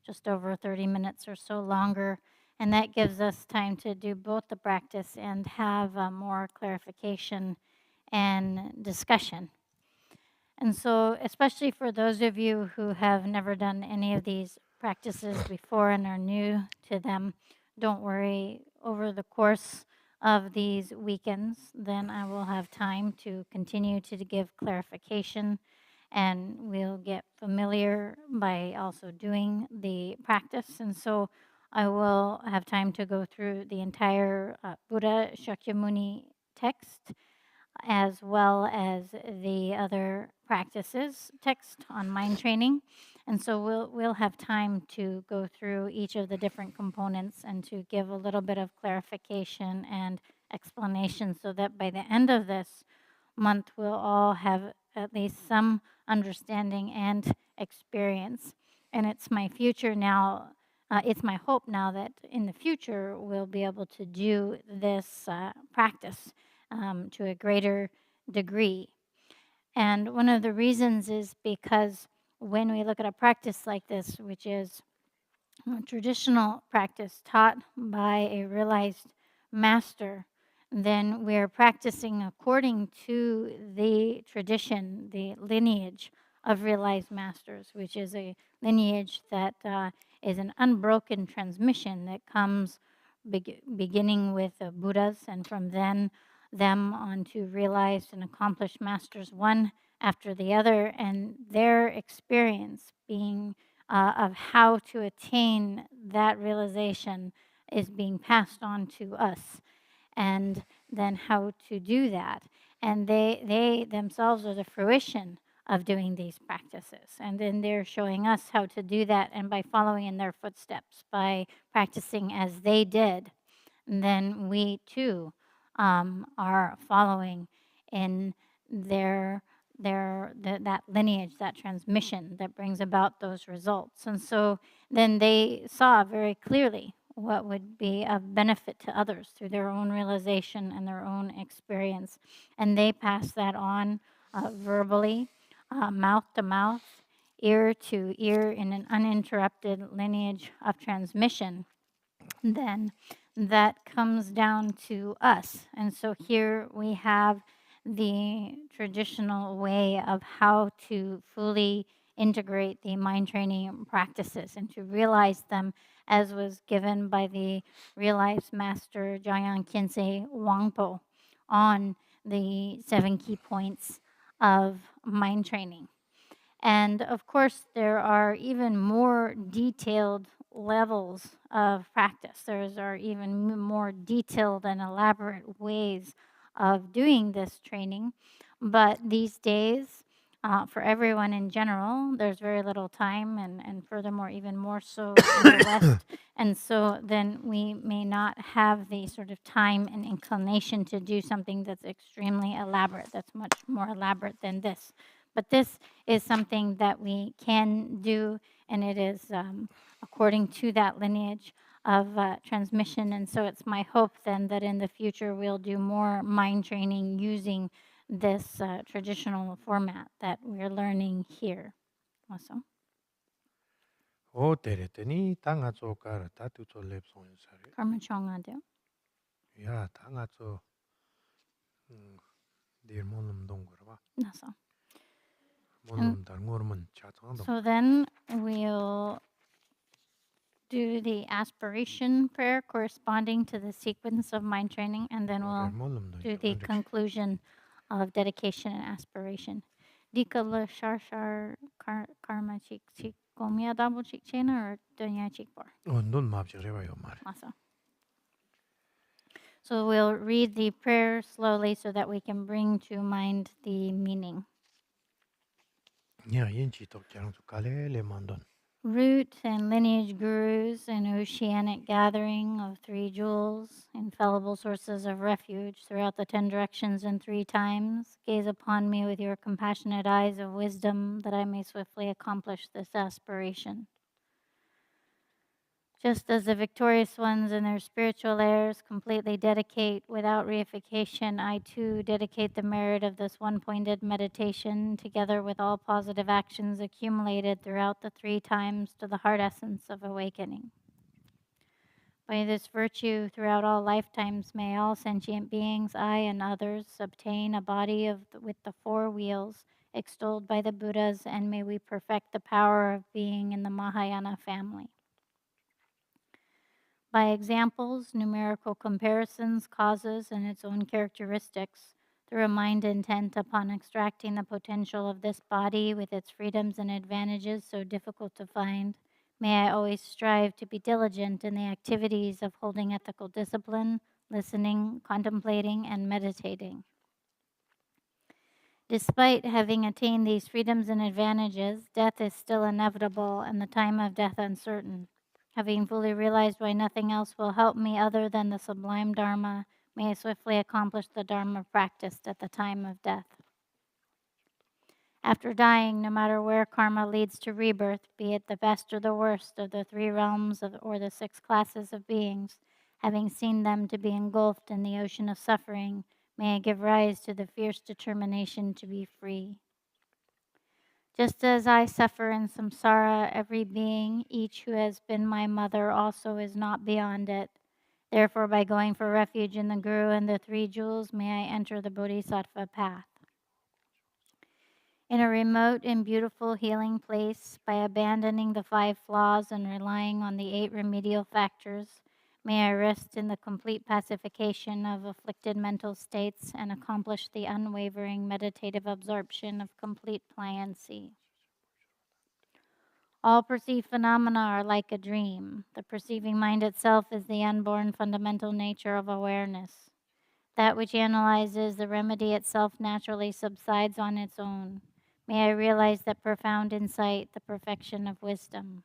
just over 30 minutes or so longer. And that gives us time to do both the practice and have more clarification and discussion. And so, especially for those of you who have never done any of these practices before and are new to them, don't worry. Over the course of these weekends, then I will have time to continue to give clarification, and we'll get familiar by also doing the practice. And so I will have time to go through the entire Buddha Shakyamuni text as well as the other practices text on mind training. And so we'll have time to go through each of the different components and to give a little bit of clarification and explanation so that by the end of this month we'll all have at least some understanding and experience. And it's my future now, it's my hope now that in the future we'll be able to do this practice to a greater degree. And one of the reasons is because when we look at a practice like this, which is a traditional practice taught by a realized master, then we're practicing according to the tradition, the lineage of realized masters, which is a lineage that is an unbroken transmission that comes beginning with the Buddhas, and from then them on to realized and accomplished masters, one after the other, and their experience being of how to attain that realization is being passed on to us, and then how to do that. And they themselves are the fruition of doing these practices. And then they're showing us how to do that, and by following in their footsteps, by practicing as they did, then we too are following in that lineage, that transmission that brings about those results. And so then they saw very clearly what would be of benefit to others through their own realization and their own experience. And they passed that on verbally, mouth to mouth, ear to ear, in an uninterrupted lineage of transmission. Then that comes down to us. And so here we have the traditional way of how to fully integrate the mind training practices and to realize them as was given by the realized master Jayang Khyentse Wangpo on the 7 key points of mind training. And of course, there are even more detailed levels of practice. There's are even more detailed and elaborate ways of doing this training. But these days, for everyone in general, there's very little time, and furthermore, even more so in the West. And so then we may not have the sort of time and inclination to do something that's extremely elaborate, that's much more elaborate than this. But this is something that we can do, and it is according to that lineage of transmission. And so it's my hope then that in the future we'll do more mind training using this traditional format that we're learning here. Also. O tereteni tangazo kara tatu to lepson yusari. Karma chongado. Ya tangazo dir monum dongorba. Nasa. Monum dar ngorman chatang. So then we'll do the aspiration prayer corresponding to the sequence of mind training, and then we'll do the conclusion of dedication and aspiration. Dikala shar karma chik chik komia double chik chena or dunya chik bar. Oh, non map yo mare. Awesome. So we'll read the prayer slowly so that we can bring to mind the meaning. Yeah, yinchi to kyang to kale le mandon. Root and lineage gurus, an oceanic gathering of 3 jewels, infallible sources of refuge throughout the 10 directions and 3 times, gaze upon me with your compassionate eyes of wisdom that I may swiftly accomplish this aspiration. Just as the victorious ones and their spiritual heirs completely dedicate without reification, I too dedicate the merit of this one-pointed meditation, together with all positive actions accumulated throughout the 3 times, to the heart essence of awakening. By this virtue, throughout all lifetimes, may all sentient beings, I and others, obtain a body with the 4 wheels, extolled by the Buddhas, and may we perfect the power of being in the Mahayana family. By examples, numerical comparisons, causes, and its own characteristics, through a mind intent upon extracting the potential of this body with its freedoms and advantages so difficult to find, may I always strive to be diligent in the activities of holding ethical discipline, listening, contemplating, and meditating. Despite having attained these freedoms and advantages, death is still inevitable and the time of death uncertain. Having fully realized why nothing else will help me other than the sublime Dharma, may I swiftly accomplish the Dharma practiced at the time of death. After dying, no matter where karma leads to rebirth, be it the best or the worst of the 3 realms or the 6 classes of beings, having seen them to be engulfed in the ocean of suffering, may I give rise to the fierce determination to be free. Just as I suffer in samsara, every being, each who has been my mother, also is not beyond it. Therefore, by going for refuge in the Guru and the 3 jewels, may I enter the Bodhisattva path. In a remote and beautiful healing place, by abandoning the 5 flaws and relying on the 8 remedial factors, may I rest in the complete pacification of afflicted mental states and accomplish the unwavering meditative absorption of complete pliancy. All perceived phenomena are like a dream. The perceiving mind itself is the unborn fundamental nature of awareness. That which analyzes the remedy itself naturally subsides on its own. May I realize that profound insight, the perfection of wisdom.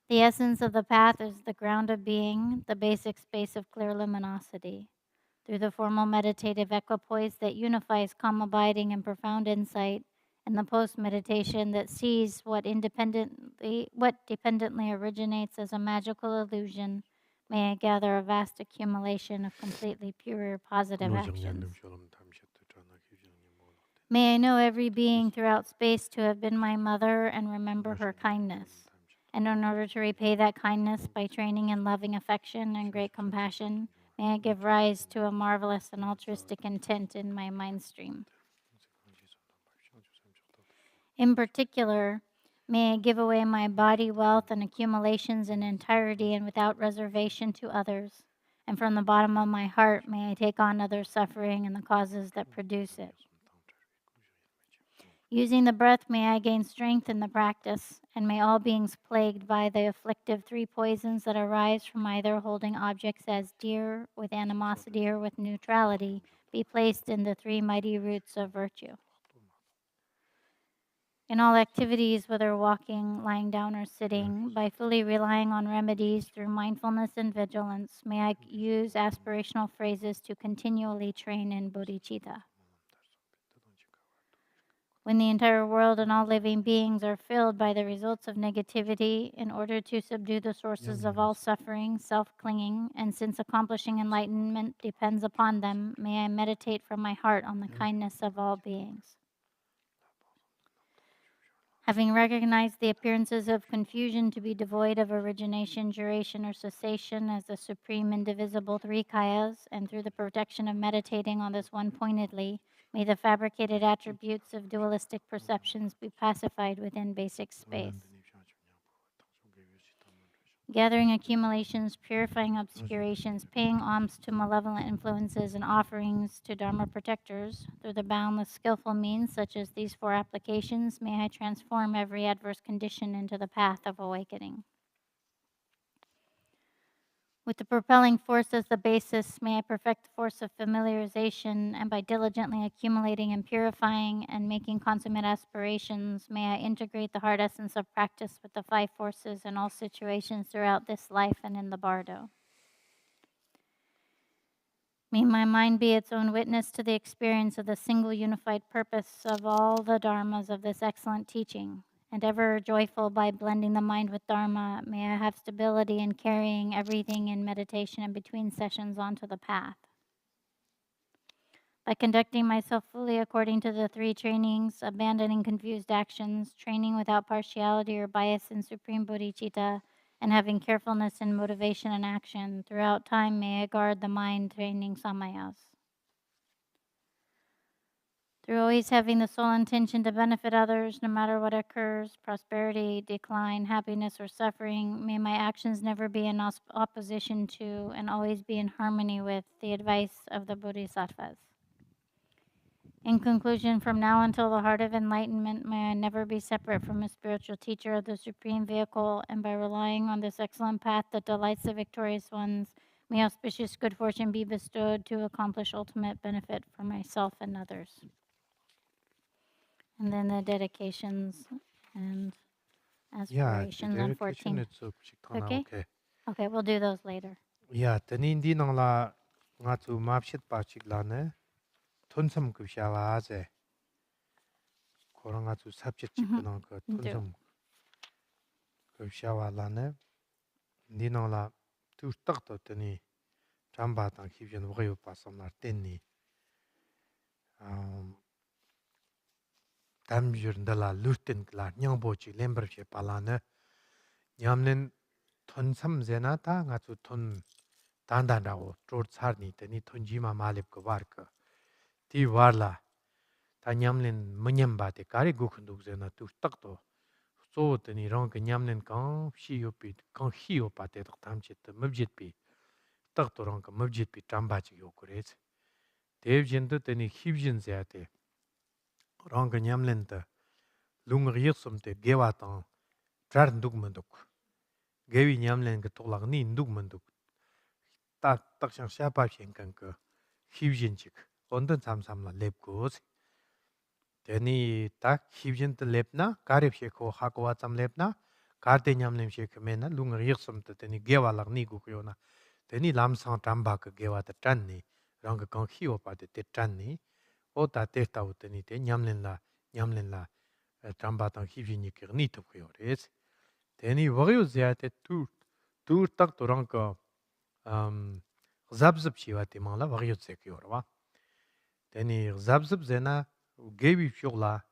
The essence of the path is the ground of being, the basic space of clear luminosity. Through the formal meditative equipoise that unifies calm abiding and profound insight, and the post meditation that sees what dependently originates as a magical illusion, may I gather a vast accumulation of completely pure positive actions. May I know every being throughout space to have been my mother and remember her kindness. And in order to repay that kindness by training in loving affection and great compassion, may I give rise to a marvelous and altruistic intent in my mind stream. In particular, may I give away my body, wealth, and accumulations in entirety and without reservation to others. And from the bottom of my heart, may I take on others' suffering and the causes that produce it. Using the breath, may I gain strength in the practice, and may all beings plagued by the afflictive three poisons that arise from either holding objects as dear, with animosity, or with neutrality, be placed in the three mighty roots of virtue. In all activities, whether walking, lying down, or sitting, by fully relying on remedies through mindfulness and vigilance, may I use aspirational phrases to continually train in bodhicitta. When the entire world and all living beings are filled by the results of negativity, in order to subdue the sources of all suffering, self-clinging, and since accomplishing enlightenment depends upon them, may I meditate from my heart on the kindness of all beings. Having recognized the appearances of confusion to be devoid of origination, duration, or cessation as the supreme indivisible three kayas, and through the protection of meditating on this one pointedly, may the fabricated attributes of dualistic perceptions be pacified within basic space. Gathering accumulations, purifying obscurations, paying alms to malevolent influences, and offerings to Dharma protectors, through the boundless skillful means such as these four applications, may I transform every adverse condition into the path of awakening. With the propelling force as the basis, may I perfect the force of familiarization, and by diligently accumulating and purifying and making consummate aspirations, may I integrate the heart essence of practice with the five forces in all situations throughout this life and in the bardo. May my mind be its own witness to the experience of the single unified purpose of all the dharmas of this excellent teaching. And ever joyful by blending the mind with Dharma, may I have stability in carrying everything in meditation and between sessions onto the path. By conducting myself fully according to the three trainings, abandoning confused actions, training without partiality or bias in supreme bodhicitta, and having carefulness in motivation and action, throughout time may I guard the mind training samayas. Through always having the sole intention to benefit others, no matter what occurs, prosperity, decline, happiness, or suffering, may my actions never be in opposition to and always be in harmony with the advice of the Bodhisattvas. In conclusion, from now until the heart of enlightenment, may I never be separate from a spiritual teacher of the Supreme Vehicle, and by relying on this excellent path that delights the victorious ones, may auspicious good fortune be bestowed to accomplish ultimate benefit for myself and others. And then the dedications and aspirations on 14. Okay, we'll do those later. Yeah, tani ndi nangla nga tu mapshit pachik la ne tunsam kubshawa aze. Kora nga tu sabchit chikana ka tunsam kubshawa la ne ndi nangla tu takto tani chamba tang hibyan wagayo pasamlar tenni damjur ndala lurten kla nyangbo chik lembar she pala ne nyamnen tunsam zena ta nga tu tun 단단하고 쫄살니 되니 tonjima malib ko warka ti warla ta nyamlen mnyambate kari gukhndu zena tu takto so teni rong ke nyamlen kan shiyopi kan hiyopate tak tamchit mabjitpi takto rong ka mabjitpi tambachi yokurez devjin to teni hibjin zate rong ke nyamlen ta lungar yiksumte gewa tang trar nduk manduk gewi nyamlen ke toklak ni nduk manduk tak shang shapa shen kan ke hibjin chik ondan samsamla lep goz teni tak hibjin te lepna karib she ko hakwa tsam lepna karte nyamlem she kemena lungar yiksumte teni gewa lak ni gukyo na teni lamsang tamba ke gewa te tran ni rang ke kang hiwa pa te tran ni o ta te taw teni te nyamlen la tamba tang hibjin ni ke ni tuk yo res teni wagyo zya te tur tak to rang ka zabzab shiwa te mang la wagyo zek yo rwa teni zabzab zena gewi shokla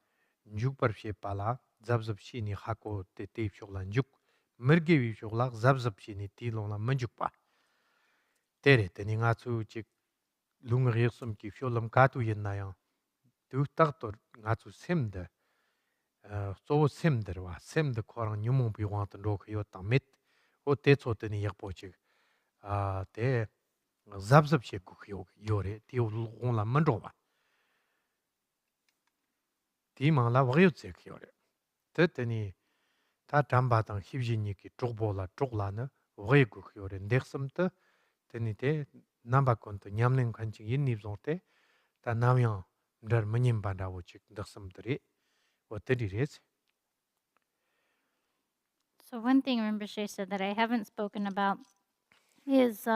njuk par she pala zabzab shi ni hako te te shokla njuk mergewi shokla zabzab shi ni ti long la manjuk pa tere teni nga tsu chik lung riksum ki sholam katu yin na yang tu tak to nga tsu semde so semde rwa semde korang nyumong pi wang tan ro yo tang mit o te tso teni yakpo chik te zabzab she kuk yo re ti gong la man ro wa ti mang la wagyo tsek yo re te teni ta tamba tang hibji ni ki chokbo la chokla na wagyo kuk yo re ndeksam te teni te namba kon to nyamlen kanchik yin nip zong te ta namyang mdar manyim banda wo chik ndeksam tari wo tari res. So one thing Rinpoche said that I haven't spoken about is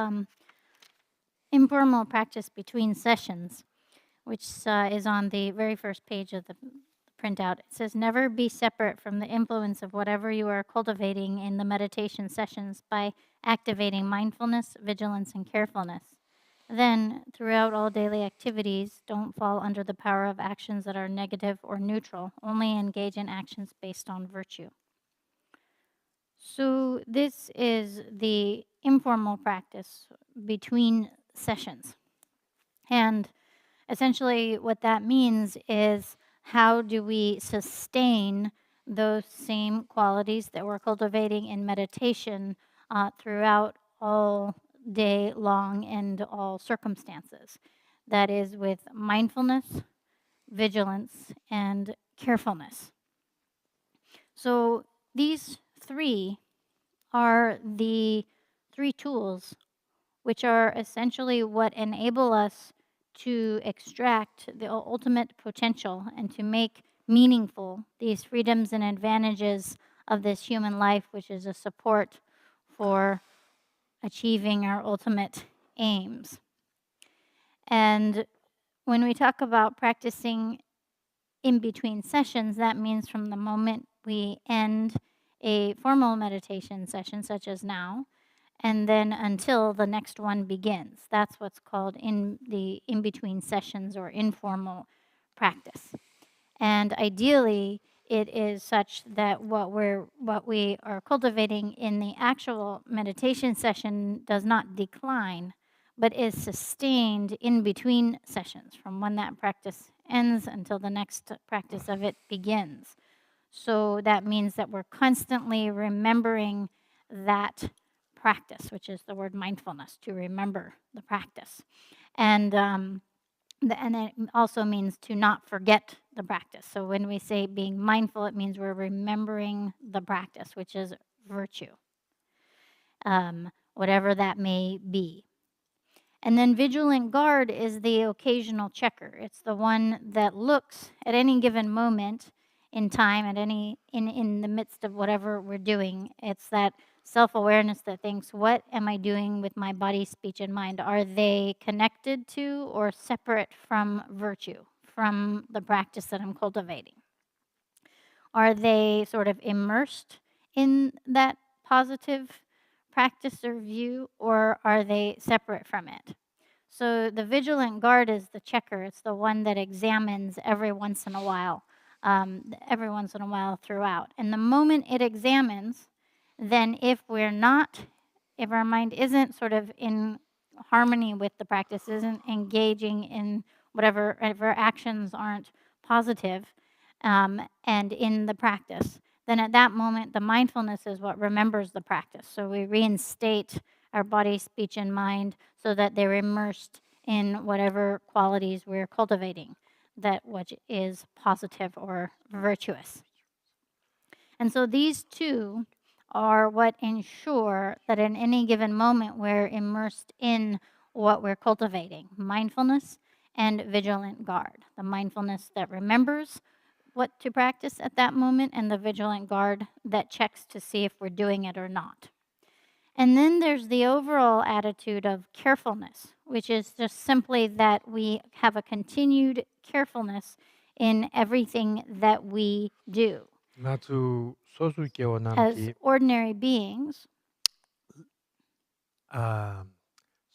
informal practice between sessions, which is on the very first page of the printout. It says, never be separate from the influence of whatever you are cultivating in the meditation sessions by activating mindfulness, vigilance, and carefulness. Then, throughout all daily activities, don't fall under the power of actions that are negative or neutral. Only engage in actions based on virtue. So this is the informal practice between sessions. And essentially what that means is, how do we sustain those same qualities that we're cultivating in meditation throughout all day long and all circumstances? That is with mindfulness, vigilance, and carefulness. So these three are the three tools which are essentially what enable us to extract the ultimate potential and to make meaningful these freedoms and advantages of this human life, which is a support for achieving our ultimate aims. And when we talk about practicing in between sessions, that means from the moment we end a formal meditation session, such as now, and then until the next one begins. That's what's called in between sessions or informal practice. And ideally, it is such that what we are cultivating in the actual meditation session does not decline, but is sustained in between sessions from when that practice ends until the next practice of it begins. So that means that we're constantly remembering that practice, which is the word mindfulness, to remember the practice. And it also means to not forget the practice. So when we say being mindful, it means we're remembering the practice, which is virtue, whatever that may be. And then vigilant guard is the occasional checker. It's the one that looks at any given moment in time, at in the midst of whatever we're doing. It's that self-awareness that thinks, what am I doing with my body, speech, and mind? Are they connected to or separate from virtue, from the practice that I'm cultivating? Are they sort of immersed in that positive practice or view, or are they separate from it? So the vigilant guard is the checker. It's the one that examines every once in a while throughout. And the moment it examines, then if our mind isn't sort of in harmony with the practice, isn't engaging in whatever, if our actions aren't positive and in the practice, then at that moment, the mindfulness is what remembers the practice. So we reinstate our body, speech, and mind so that they're immersed in whatever qualities we're cultivating, that which is positive or virtuous. And so these two are what ensure that in any given moment we're immersed in what we're cultivating: mindfulness and vigilant guard. The mindfulness that remembers what to practice at that moment, and the vigilant guard that checks to see if we're doing it or not. And then there's the overall attitude of carefulness, which is just simply that we have a continued carefulness in everything that we do. 나주 소수께워 As 남기 ordinary beings,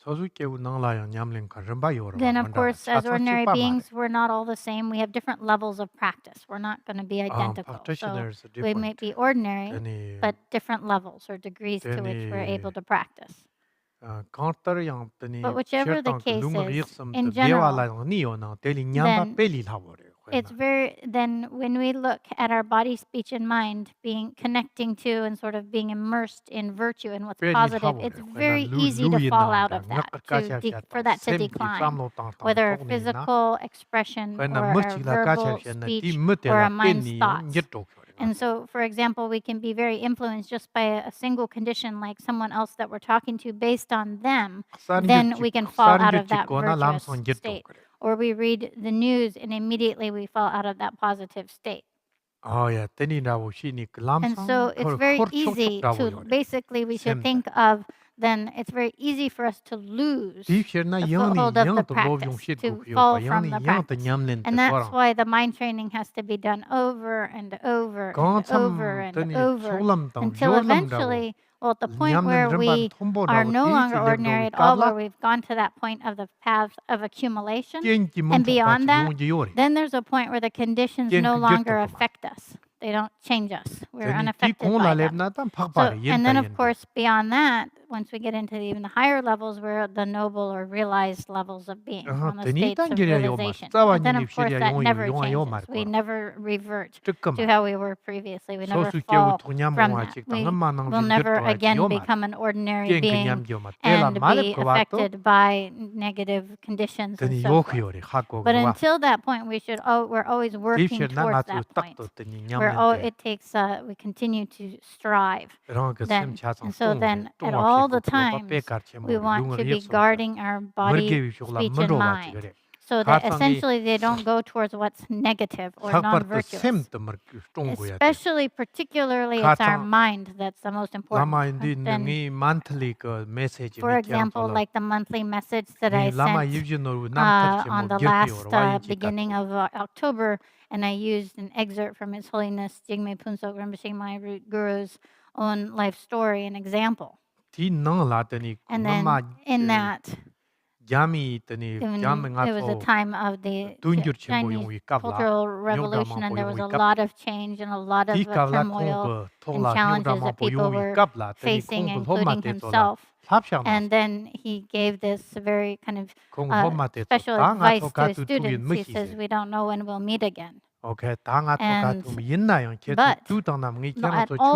소수께우 능라요 냠린 가름바 요르바 then of 원다 course, as ordinary 차차치빠 말해. beings, we're not all the same. We have different levels of practice. We're not going to be identical. So Practitioners are we may different. be ordinary, Then but different levels or degrees to which we're able to practice. quand yang tani But whichever the case is, in dewa general, la niyo na teli nyamba then peli labore. it's then when we look at our body, speech, and mind being connecting to and sort of being immersed in virtue and what's positive, it's very easy to fall out of that, for that to decline, whether physical expression or our verbal speech or our mind's thoughts. And so, for example, we can be very influenced just by a single condition, like someone else that we're talking to, based on them. Then we can fall out of that virtuous state. Or we read the news and immediately we fall out of that positive state. And so it's very easy to, basically we should think of, then it's very easy for us to lose the foothold of the practice, to fall from the practice. And that's why the mind training has to be done over and over and over and over until eventually, well, at the point where we are no longer ordinary at all, where we've gone to that point of the path of accumulation, and beyond that, then there's a point where the conditions no longer affect us. They don't change us. We're unaffected by them. And then, of course, beyond that, once we get into even the higher levels, we're the noble or realized levels of being, on the states of realization. And then, of course, that never changes. We never revert to how we were previously. We never fall from that. We will never again become an ordinary being and be affected by negative conditions and so forth. But until that point, we're always working towards that point. It takes, we continue to strive. Then, and so then at all the times, we want to be guarding our body, speech, and mind, so that essentially they don't go towards what's negative or non-virtuous. Especially, particularly, it's our mind that's the most important. For example, like the monthly message that I sent on the last beginning of October, and I used an excerpt from His Holiness Jigme Punsok Rinpoche, my root guru's own life story and example. And then in that, it was a time of the Chinese Cultural Revolution, and there was a lot of change and a lot of turmoil and challenges that people were facing, including himself. And then he gave this very kind of special advice to his students. He says, we don't know when we'll meet again. But at all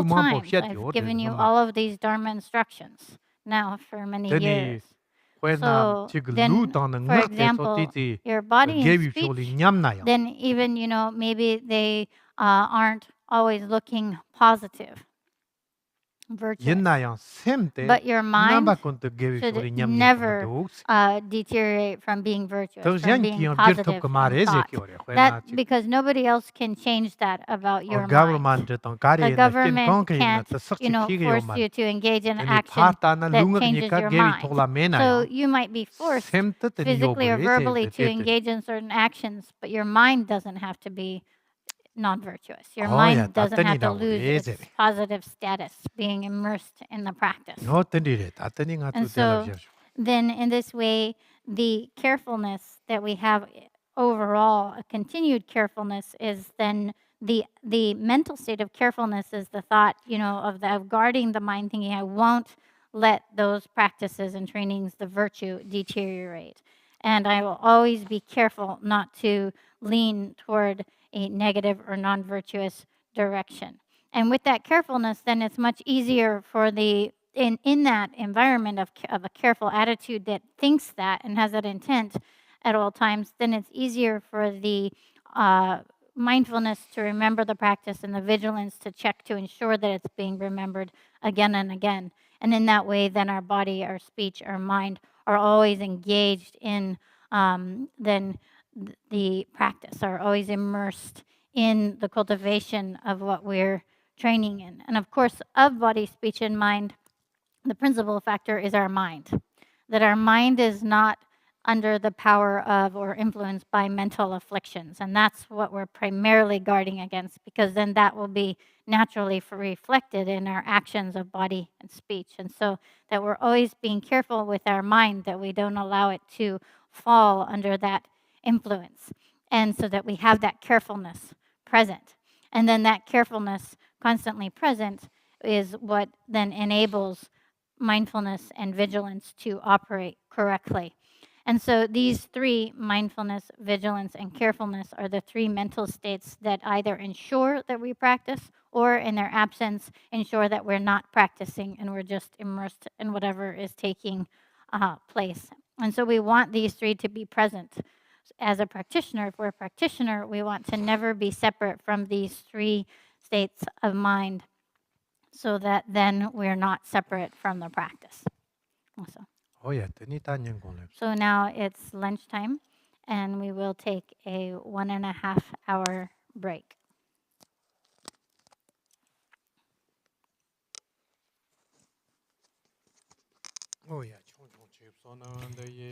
times, I've given you all of these Dharma instructions now for many years. So then, for example, your body and speech, then even, maybe they aren't always looking positive, virtuous. But your mind should never deteriorate from being virtuous, from being positive thought. Because nobody else can change that about your mind. The government can't, force you to engage in action that changes your mind. So you might be forced physically or verbally to engage in certain actions, but your mind doesn't have to be non-virtuous. Your mind doesn't have to lose its positive status being immersed in the practice. And so then in this way, the carefulness that we have overall, a continued carefulness, is then the mental state of carefulness is the thought, of guarding the mind, thinking I won't let those practices and trainings, the virtue, deteriorate. And I will always be careful not to lean toward a negative or non-virtuous direction. And with that carefulness, then it's much easier for in that environment of a careful attitude that thinks that and has that intent at all times, then it's easier for the mindfulness to remember the practice and the vigilance to check to ensure that it's being remembered again and again. And in that way, then our body, our speech, our mind are always engaged in then the practice, are always immersed in the cultivation of what we're training in. And of course, of body, speech, and mind, the principal factor is our mind. That our mind is not under the power of or influenced by mental afflictions. And that's what we're primarily guarding against, because then that will be naturally reflected in our actions of body and speech. And so that we're always being careful with our mind, that we don't allow it to fall under that influence. And so that we have that carefulness present. And then that carefulness constantly present is what then enables mindfulness and vigilance to operate correctly. And so these three, mindfulness, vigilance, and carefulness, are the three mental states that either ensure that we practice or, in their absence, ensure that we're not practicing and we're just immersed in whatever is taking place. And so we want these three to be present. As a practitioner, if we're a practitioner, we want to never be separate from these three states of mind, so that then we're not separate from the practice. Also. So now it's lunchtime, and we will take a 1.5 hour break.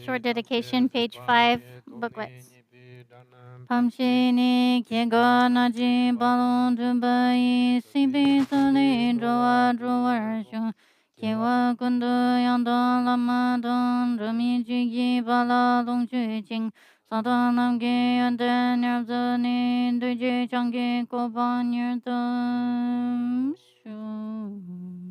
Short dedication, page 5, booklets. Pamshini kiego naji balon dubai sibi soli droa droa shu kiwa kundu yandon lama don rumi jigi bala long ju jing sadan namge yanden yerzani duji changi koban yerdam shu.